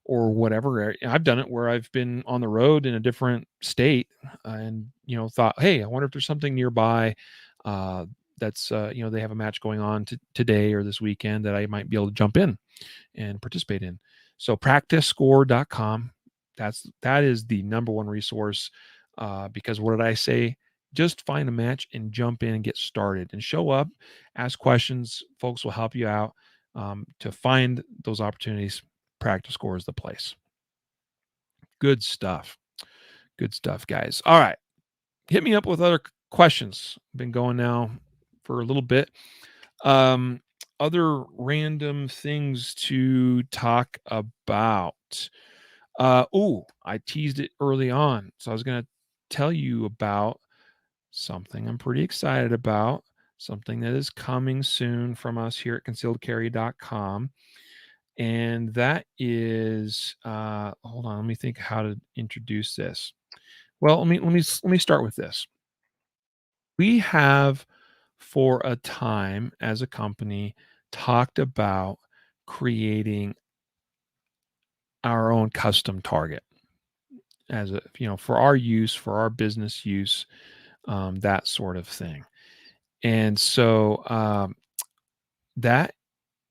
or whatever area. I've done it where I've been on the road in a different state, and thought, hey, I wonder if there's something nearby. That's they have a match going on today or this weekend that I might be able to jump in and participate in. So practicescore.com, that is the number one resource, because what did I say? Just find a match and jump in and get started and show up, ask questions. Folks will help you out to find those opportunities. Practicescore is the place. Good stuff, guys. All right, hit me up with other questions. Been going now for a little bit. Other random things to talk about. I teased it early on, so I was going to tell you about something I'm pretty excited about, something that is coming soon from us here at concealedcarry.com. And that is, hold on, let me think how to introduce this. Well, let me start with this. We have, for a time as a company, talked about creating our own custom target as for our use, for our business use, that sort of thing. And so that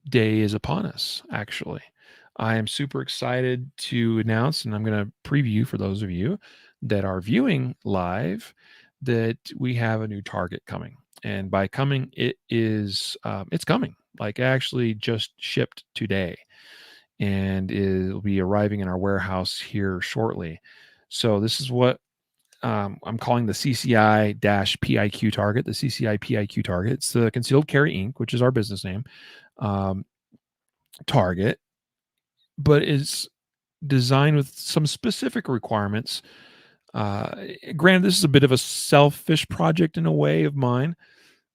day is upon us, actually. I am super excited to announce, and I'm going to preview for those of you that are viewing live, that we have a new target coming. And by coming, it's coming. Like, actually just shipped today, and it'll be arriving in our warehouse here shortly. So this is what I'm calling the CCI-PIQ target, the CCI-PIQ target. It's the Concealed Carry Inc., which is our business name. target, but is designed with some specific requirements. Granted, this is a bit of a selfish project in a way of mine,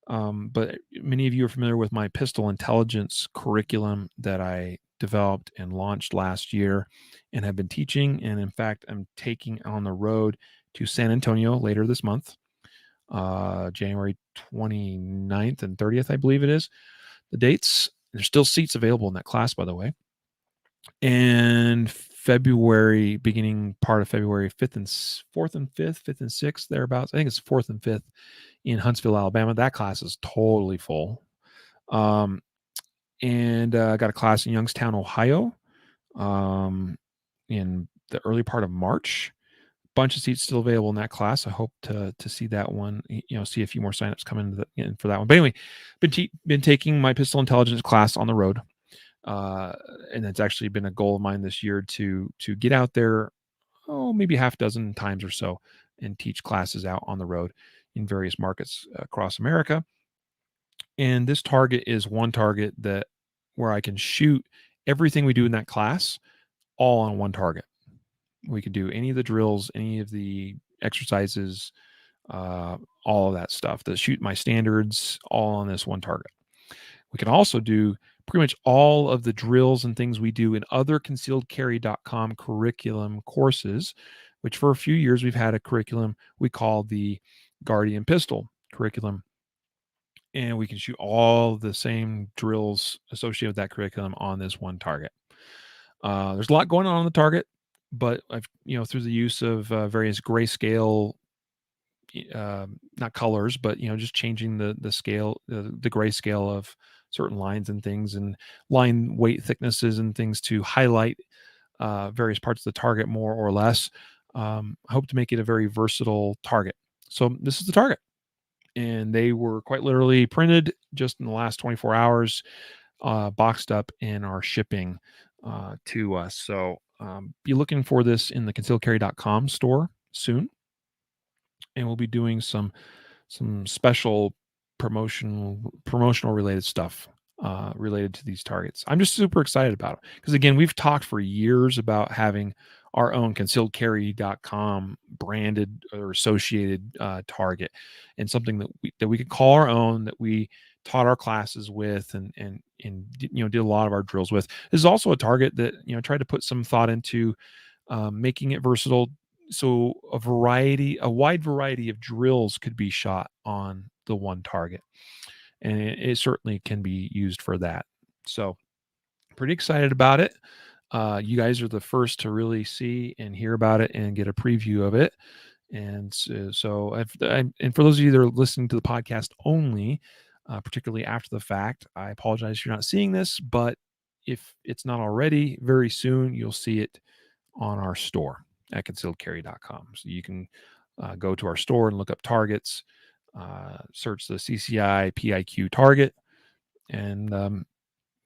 but many of you are familiar with my pistol intelligence curriculum that I developed and launched last year and have been teaching. And in fact, I'm taking on the road to San Antonio later this month, January 29th and 30th, I believe it is. The dates, there's still seats available in that class, by the way. And February, beginning part of February, 5th and 4th and 5th, 5th and 6th, thereabouts. I think it's 4th and 5th in Huntsville, Alabama. That class is totally full. And I got a class in Youngstown, Ohio, in the early part of March. Bunch of seats still available in that class. I hope to see that one. See a few more signups come in for that one. But anyway, been taking my pistol intelligence class on the road, and it's actually been a goal of mine this year to get out there, maybe half dozen times or so, and teach classes out on the road in various markets across America. And this target is one target where I can shoot everything we do in that class all on one target. We could do any of the drills, any of the exercises, all of that stuff, the shoot my standards, all on this one target. We can also do pretty much all of the drills and things we do in other concealedcarry.com curriculum courses, which for a few years we've had a curriculum we call the Guardian Pistol curriculum. And we can shoot all the same drills associated with that curriculum on this one target. There's a lot going on the target, but I've, through the use of various grayscale, not colors, but just changing the scale, the grayscale of certain lines and things, and line weight thicknesses and things to highlight various parts of the target more or less. I hope to make it a very versatile target. So this is the target, and they were quite literally printed just in the last 24 hours, boxed up and are shipping to us. So be looking for this in the concealedcarry.com store soon, and we'll be doing some special promotional related stuff related to these targets. I'm just super excited about it because, again, we've talked for years about having our own concealedcarry.com branded or associated target, and something that we could call our own, that we taught our classes with, and did a lot of our drills with. This is also a target that tried to put some thought into making it versatile, so a wide variety of drills could be shot on the one target, and it certainly can be used for that. So pretty excited about it. You guys are the first to really see and hear about it and get a preview of it. And and for those of you that are listening to the podcast only, particularly after the fact, I apologize if you're not seeing this, but if it's not already, very soon you'll see it on our store at concealedcarry.com. So you can go to our store and look up targets, search the CCI PIQ target, and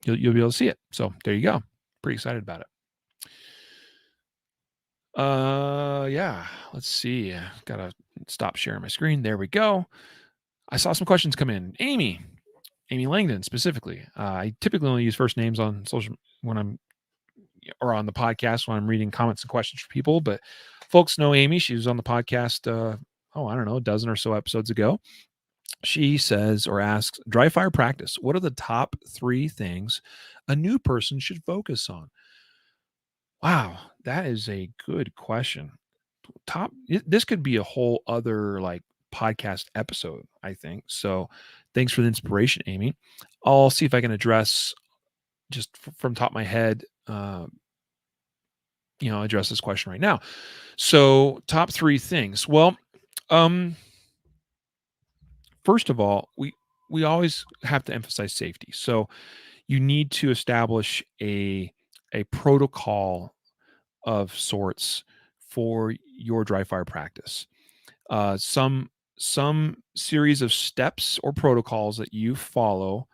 you'll be able to see it. So there you go. Pretty excited about it. Yeah, let's see. Gotta stop sharing my screen. There we go. I saw some questions come in. Amy Langdon specifically. I typically only use first names on social when I'm or on the podcast when I'm reading comments and questions for people, but folks know Amy. She was on the podcast, I don't know, a dozen or so episodes ago. She says or asks, dry fire practice, what are the top 3 things a new person should focus on? Wow, that is a good question. This could be a whole other podcast episode, I think. So thanks for the inspiration, Amy. I'll see if I can address just from top of my head, address this question right now. So top 3 things. Well, first of all, we always have to emphasize safety. So you need to establish a protocol of sorts for your dry fire practice. Some series of steps or protocols that you follow,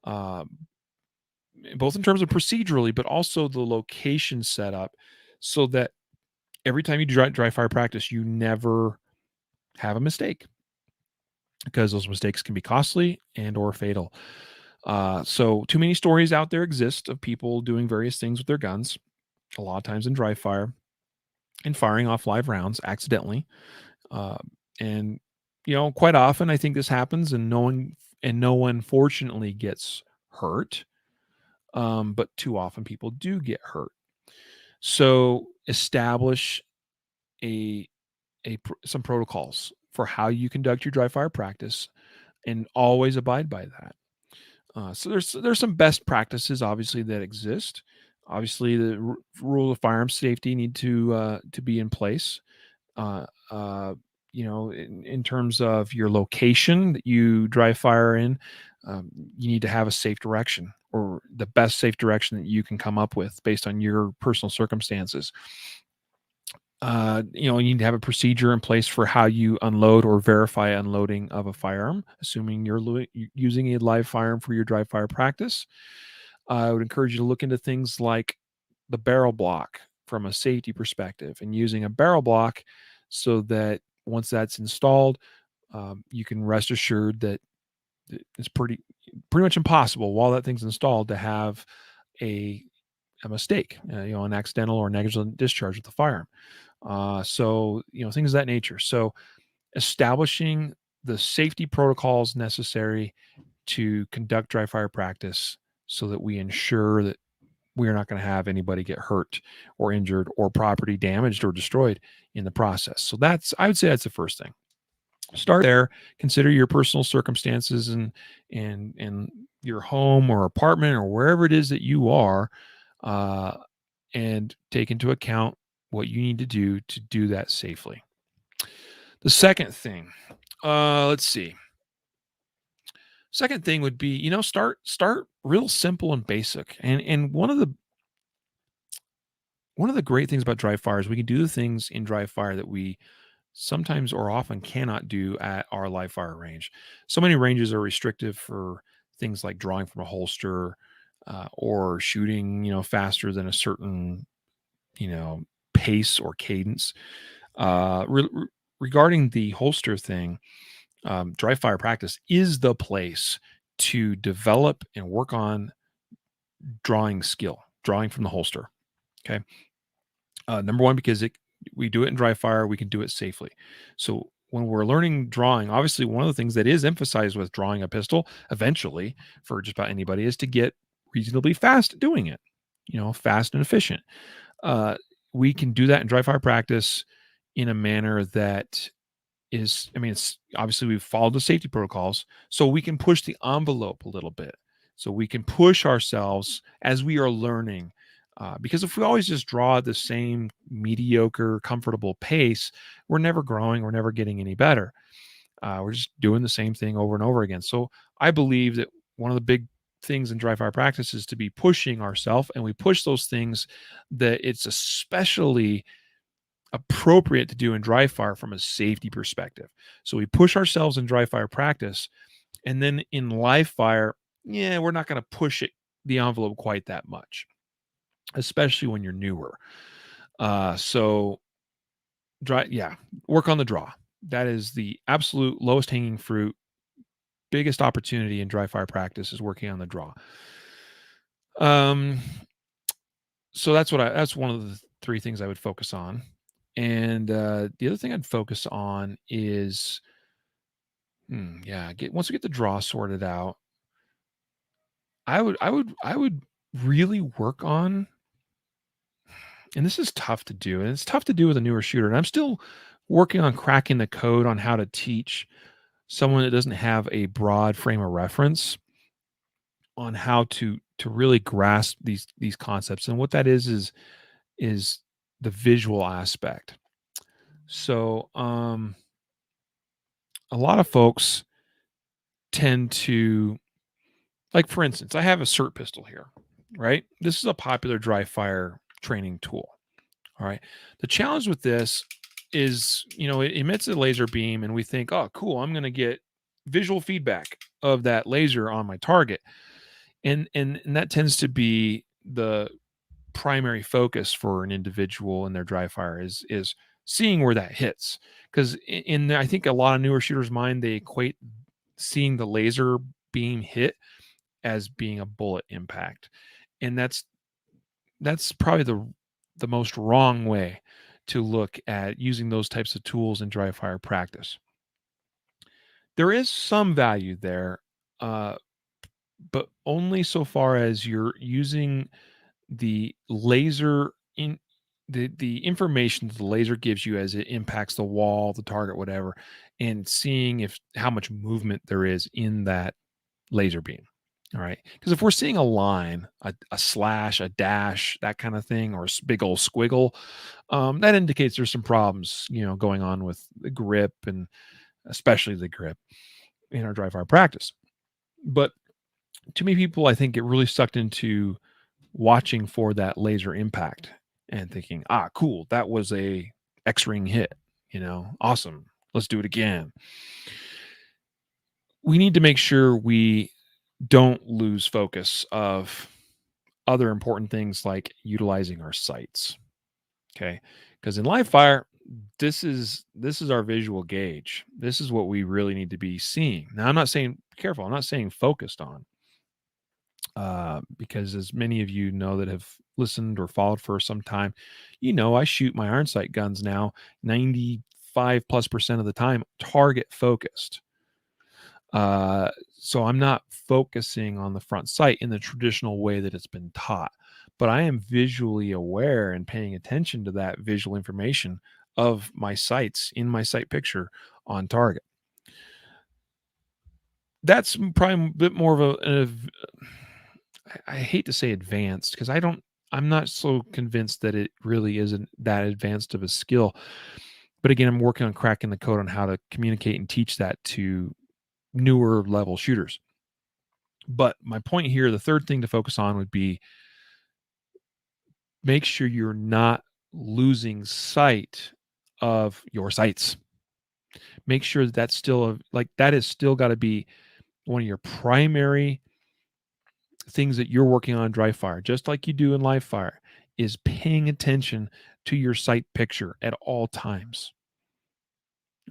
both in terms of procedurally, but also the location setup, so that every time you dry fire practice, you never have a mistake, because those mistakes can be costly and or fatal. So too many stories out there exist of people doing various things with their guns, a lot of times in dry fire and firing off live rounds accidentally. Uh, and quite often I think this happens, and no one fortunately gets hurt. But too often people do get hurt. So establish a some protocols for how you conduct your dry fire practice, and always abide by that. So there's some best practices obviously that exist. Obviously, the rule of firearms safety need to be in place. Uh, uh, in terms of your location that you dry fire in, you need to have a safe direction, or the best safe direction that you can come up with based on your personal circumstances. You need to have a procedure in place for how you unload or verify unloading of a firearm, assuming you're using a live firearm for your dry fire practice. I would encourage you to look into things like the barrel block from a safety perspective, and using a barrel block so that once that's installed, you can rest assured that it's pretty much impossible while that thing's installed to have a a mistake, an accidental or negligent discharge with the firearm. So things of that nature. So establishing the safety protocols necessary to conduct dry fire practice, so that we ensure that we are not going to have anybody get hurt or injured or property damaged or destroyed in the process. So I would say that's the first thing. Start there. Consider your personal circumstances and your home or apartment or wherever it is that you are, uh, and take into account what you need to do that safely. The second thing, let's see. Second thing would be, start real simple and basic. And one of the great things about dry fire is we can do the things in dry fire that we sometimes or often cannot do at our live fire range. So many ranges are restrictive for things like drawing from a holster, or shooting, faster than a certain, you know, pace or cadence. Regarding the holster thing, dry fire practice is the place to develop and work on drawing skill, drawing from the holster. Okay. Number one, because we do it in dry fire, we can do it safely. So when we're learning drawing, obviously one of the things that is emphasized with drawing a pistol eventually for just about anybody is to get reasonably fast at doing it, fast and efficient. Uh, we can do that in dry fire practice in a manner that it's obviously we've followed the safety protocols, so we can push the envelope a little bit. So we can push ourselves as we are learning. Because if we always just draw at the same mediocre, comfortable pace, we're never growing, we're never getting any better. We're just doing the same thing over and over again. So I believe that one of the big things in dry fire practice is to be pushing ourselves, and we push those things that it's especially appropriate to do in dry fire from a safety perspective. So we push ourselves in dry fire practice, and then in live fire, yeah, we're not going to push the envelope quite that much, especially when you're newer. So work on the draw. That is the absolute lowest hanging fruit. Biggest opportunity in dry fire practice is working on the draw. So that's one of the three things I would focus on. And the other thing I'd focus on is, once we get the draw sorted out, I would really work on, and this is tough to do, and it's tough to do with a newer shooter. And I'm still working on cracking the code on how to teach someone that doesn't have a broad frame of reference on how to really grasp these concepts. And what that is the visual aspect. So a lot of folks tend to, like, for instance, I have a SIRT pistol here, right? This is a popular dry fire training tool. All right. The challenge with this is, it emits a laser beam, and we think, oh, cool, I'm going to get visual feedback of that laser on my target. And that tends to be the primary focus for an individual in their dry fire is seeing where that hits. Because I think a lot of newer shooters' mind, they equate seeing the laser beam hit as being a bullet impact. And that's probably the most wrong way to look at using those types of tools in dry fire practice. There is some value there, uh, but only so far as you're using the laser in the information that the laser gives you as it impacts the wall, the target, whatever, and seeing if how much movement there is in that laser beam. All right. Because if we're seeing a line, a slash, a dash, that kind of thing, or a big old squiggle, that indicates there's some problems, going on with the grip and especially the grip in our dry fire practice. But too many people, I think, get really sucked into watching for that laser impact and thinking, cool, that was a X-ring hit, awesome. Let's do it again. We need to make sure we don't lose focus of other important things like utilizing our sights. Okay. Because in live fire, this is our visual gauge. This is what we really need to be seeing. Now, I'm not saying careful, I'm not saying focused on, because as many of you know that have listened or followed for some time, I shoot my iron sight guns now 95+% of the time target focused. So I'm not focusing on the front sight in the traditional way that it's been taught, but I am visually aware and paying attention to that visual information of my sights in my sight picture on target. That's probably a bit more of I hate to say advanced because I'm not so convinced that it really isn't that advanced of a skill. But again, I'm working on cracking the code on how to communicate and teach that to newer level shooters. But my point here, the third thing to focus on would be make sure you're not losing sight of your sights. Make sure that that's still that is still got to be one of your primary things that you're working on dry fire, just like you do in live fire, is paying attention to your sight picture at all times.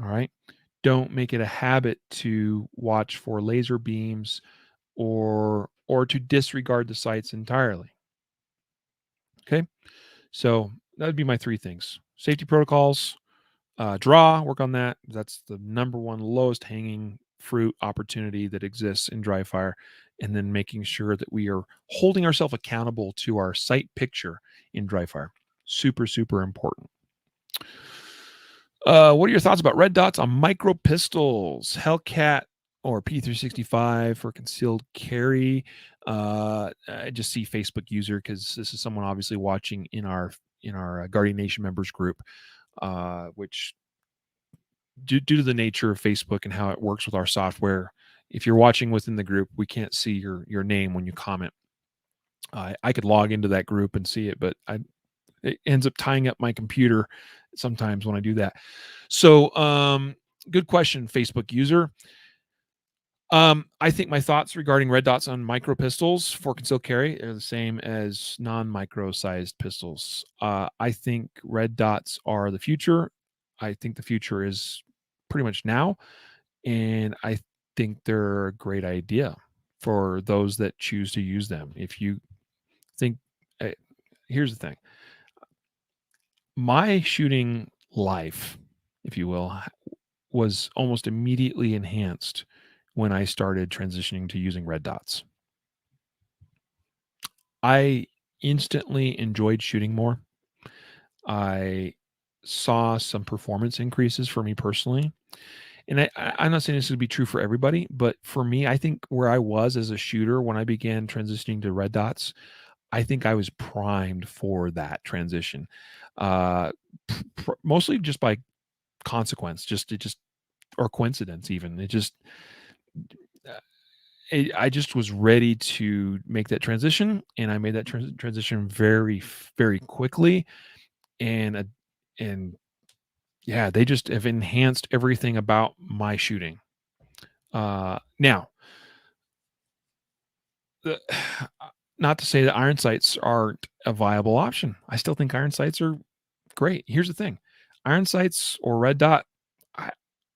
All right. Don't make it a habit to watch for laser beams or to disregard the sights entirely. Okay. So that would be my three things. Safety protocols, draw, work on that. That's the number one lowest hanging fruit opportunity that exists in dry fire. And then making sure that we are holding ourselves accountable to our sight picture in dry fire. Super, super important. What are your thoughts about red dots on micro pistols, Hellcat or P365 for concealed carry? I just see Facebook user because this is someone obviously watching in our Guardian Nation members group, which due to the nature of Facebook and how it works with our software, if you're watching within the group, we can't see your name when you comment. I could log into that group and see it, but it ends up tying up my computer sometimes when I do that. So, good question, Facebook user. I think my thoughts regarding red dots on micro pistols for concealed carry are the same as non-micro sized pistols. I think red dots are the future. I think the future is pretty much now, and I think they're a great idea for those that choose to use them. If you think, uh, here's the thing, my shooting life, if you will, was almost immediately enhanced when I started transitioning to using red dots. I instantly enjoyed shooting more. I saw some performance increases for me personally. And I'm not saying this would be true for everybody, but for me, I think where I was as a shooter when I began transitioning to red dots, I think I was primed for that transition. Uh, Mostly just by consequence, or coincidence even. Uh, I just was ready to make that transition, and I made that transition very, very quickly, and and yeah, they just have enhanced everything about my shooting. Now, the, not to say that iron sights aren't a viable option. I still think iron sights are great. Here's the thing: iron sights or red dot. I,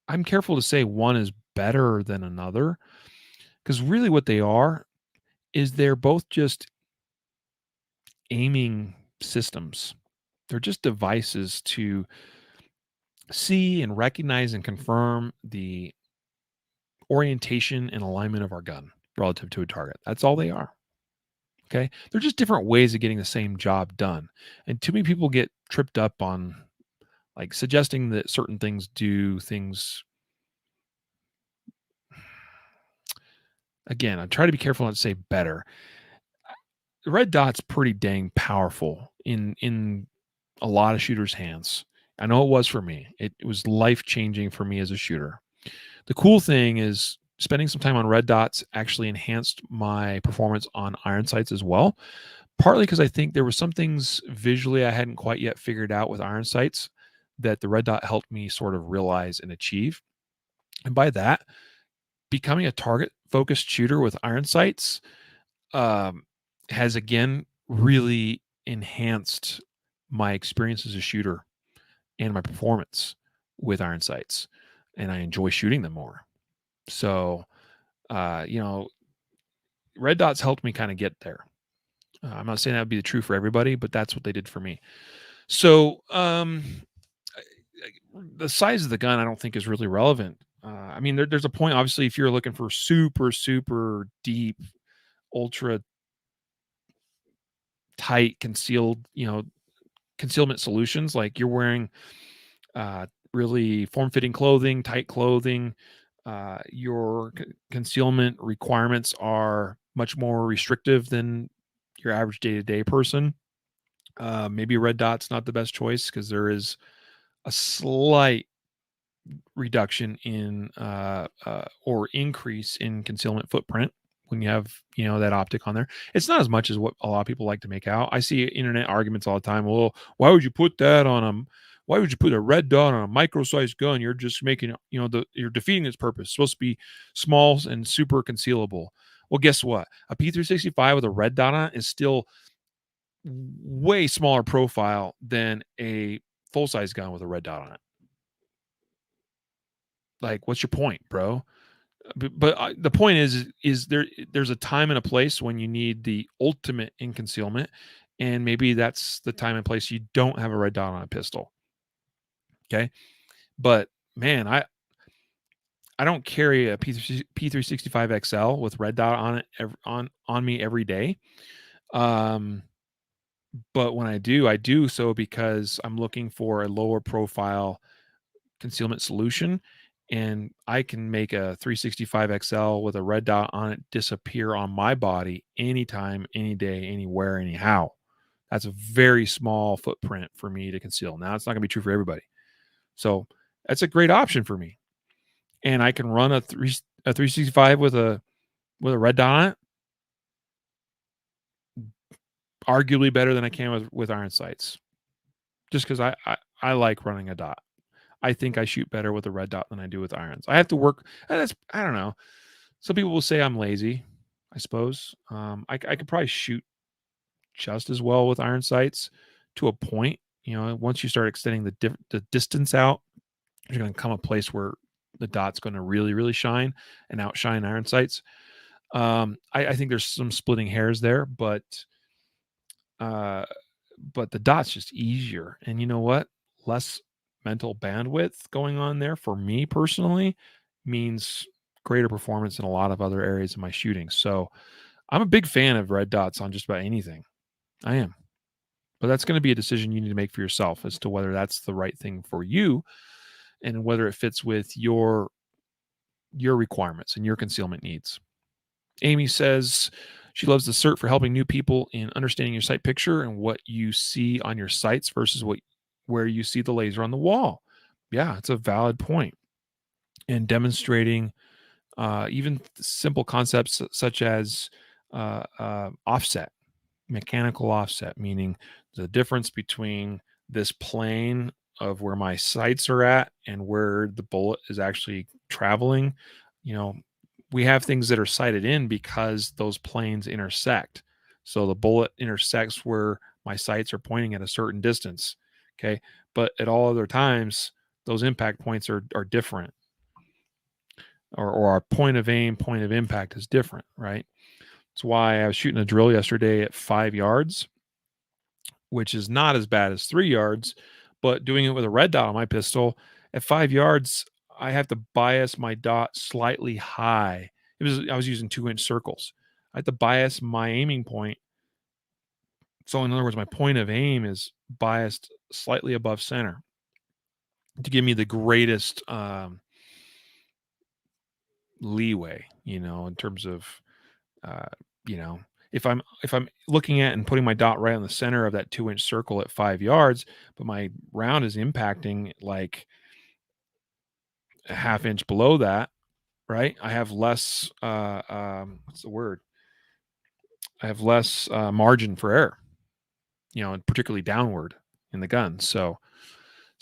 I'm careful to say one is better than another because really what they are is they're both just aiming systems. They're just devices to see and recognize and confirm the orientation and alignment of our gun relative to a target. That's all they are. Okay. They're just different ways of getting the same job done. And too many people get tripped up on like suggesting that certain things do things. Again, I try to be careful not to say better. The red dot's pretty dang powerful in a lot of shooters' hands. I know it was for me. It was life changing for me as a shooter. The cool thing is spending some time on red dots actually enhanced my performance on iron sights as well. Partly because I think there were some things visually I hadn't quite yet figured out with iron sights that the red dot helped me sort of realize and achieve. And by that, becoming a target focused shooter with iron sights has again really enhanced my experience as a shooter and my performance with iron sights. And I enjoy shooting them more. So, red dots helped me kind of get there. I'm not saying that would be the true for everybody, but that's what they did for me. So, the size of the gun, I don't think is really relevant. I mean, there's a point, obviously, if you're looking for super, super deep, ultra tight, concealed, concealment solutions, like you're wearing really form-fitting clothing, tight clothing. Your concealment requirements are much more restrictive than your average day-to-day person. Maybe red dot's not the best choice because there is a slight reduction in or increase in concealment footprint when you have that optic on there. It's not as much as what a lot of people like to make out. I see internet arguments all the time. Well, why would you put that on a why would you put a red dot on a micro-sized gun? You're just making you're defeating its purpose. It's supposed to be small and super concealable. Well, guess what? A P365 with a red dot on it is still way smaller profile than a full-size gun with a red dot on it. Like, what's your point, bro? But the point is there's a time and a place when you need the ultimate in concealment, and maybe that's the time and place you don't have a red dot on a pistol. Okay, but man, I don't carry a P365 XL with red dot on it on me every day. But when I do so because I'm looking for a lower profile concealment solution, and I can make a 365 XL with a red dot on it disappear on my body anytime, any day, anywhere, anyhow. That's a very small footprint for me to conceal. Now, it's not going to be true for everybody. So that's a great option for me. And I can run a 365 with a red dot on it, arguably better than I can with iron sights. Just because I like running a dot. I think I shoot better with a red dot than I do with irons. I have to work. I don't know. Some people will say I'm lazy. I suppose I could probably shoot just as well with iron sights to a point. Once you start extending the distance out, you're going to come a place where the dot's going to really, really shine and outshine iron sights. I think there's some splitting hairs there, but the dot's just easier. And you know what? Less mental bandwidth going on there for me personally means greater performance in a lot of other areas of my shooting. So I'm a big fan of red dots on just about anything. I am. But that's going to be a decision you need to make for yourself as to whether that's the right thing for you and whether it fits with your requirements and your concealment needs. Amy says she loves the cert for helping new people in understanding your sight picture and what you see on your sights versus where you see the laser on the wall. Yeah, it's a valid point. And demonstrating even simple concepts such as offset, mechanical offset, meaning the difference between this plane of where my sights are at and where the bullet is actually traveling. We have things that are sighted in because those planes intersect. So the bullet intersects where my sights are pointing at a certain distance. Okay. But at all other times, those impact points are different. Or our point of aim, point of impact is different, right? That's why I was shooting a drill yesterday at 5 yards, which is not as bad as 3 yards, but doing it with a red dot on my pistol at 5 yards, I have to bias my dot slightly high. I was using 2-inch circles. I have to bias my aiming point. So in other words, my point of aim is biased slightly above center to give me the greatest leeway, in terms of uh, you know, if I'm looking at and putting my dot right on the center of that 2-inch circle at 5 yards, but my round is impacting like a half inch below that, right? I have less what's the word? I have less margin for error, and particularly downward in the gun. So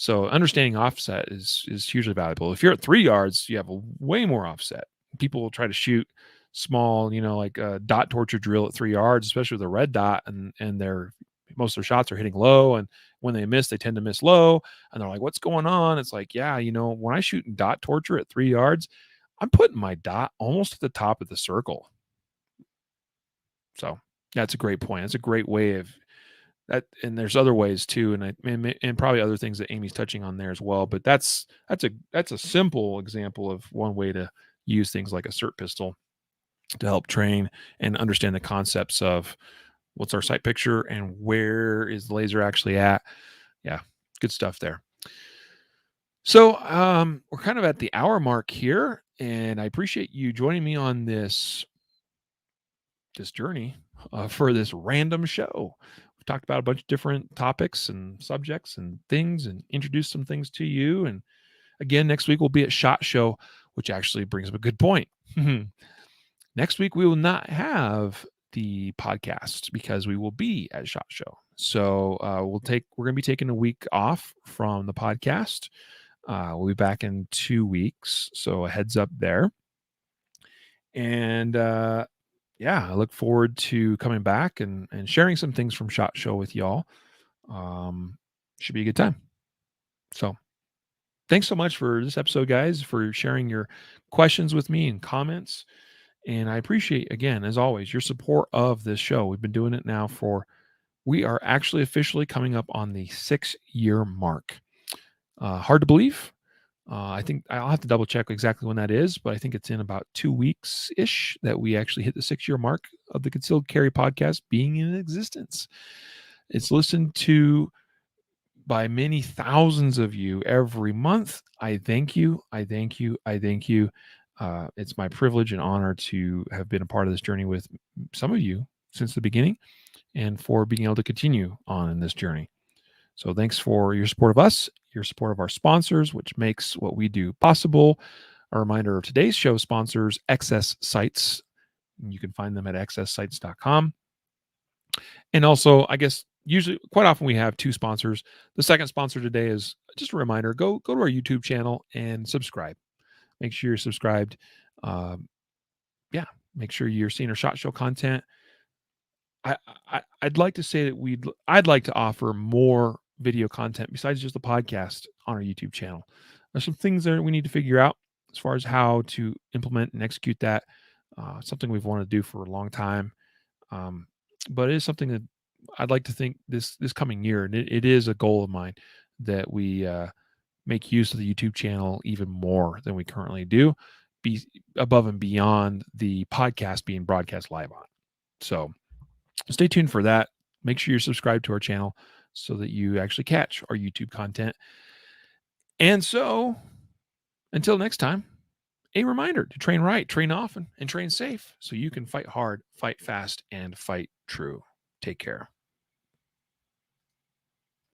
understanding offset is hugely valuable. If you're at 3 yards, you have a way more offset. People will try to shoot small, like a dot torture drill at 3 yards, especially with a red dot, and most of their shots are hitting low, and when they miss, they tend to miss low, and they're like, "What's going on?" It's like, yeah, when I shoot dot torture at 3 yards, I'm putting my dot almost at the top of the circle. So that's a great point. That's a great way of that, and there's other ways too, and probably other things that Amy's touching on there as well. But that's a simple example of one way to use things like a SIRT pistol to help train and understand the concepts of what's our sight picture and where is the laser actually at. Yeah, good stuff there. So we're kind of at the hour mark here, and I appreciate you joining me on this journey for this random show. We've talked about a bunch of different topics and subjects and things, and introduced some things to you. And again, next week we'll be at SHOT Show, which actually brings up a good point. Next week we will not have the podcast because we will be at SHOT Show. So we're going to be taking a week off from the podcast. We'll be back in 2 weeks, so a heads up there. And yeah, I look forward to coming back and sharing some things from SHOT Show with y'all. Should be a good time. So thanks so much for this episode, guys, for sharing your questions with me and comments. And I appreciate, again, as always, your support of this show. We've been doing it now we are actually officially coming up on the 6-year mark. Hard to believe. I think I'll have to double check exactly when that is, but I think it's in about 2 weeks ish that we actually hit the 6-year mark of the Concealed Carry podcast being in existence. It's listened to by many thousands of you every month. I thank you. I thank you. I thank you. It's my privilege and honor to have been a part of this journey with some of you since the beginning, and for being able to continue on in this journey. So thanks for your support of us, your support of our sponsors, which makes what we do possible. A reminder of today's show sponsors, XS Sights. You can find them at xssights.com. And also, I guess, usually, quite often we have 2 sponsors. The second sponsor today is just a reminder, go to our YouTube channel and subscribe. Make sure you're subscribed. Yeah, make sure you're seeing our SHOT Show content. I'd like to say that I'd like to offer more video content besides just the podcast on our YouTube channel. There's some things that we need to figure out as far as how to implement and execute that. Something we've wanted to do for a long time, but it is something that I'd like to think this coming year, and it is a goal of mine that we make use of the YouTube channel even more than we currently do, be above and beyond the podcast being broadcast live on. So stay tuned for that. Make sure you're subscribed to our channel so that you actually catch our YouTube content. And so until next time, a reminder to train right, train often, and train safe so you can fight hard, fight fast, and fight true. Take care.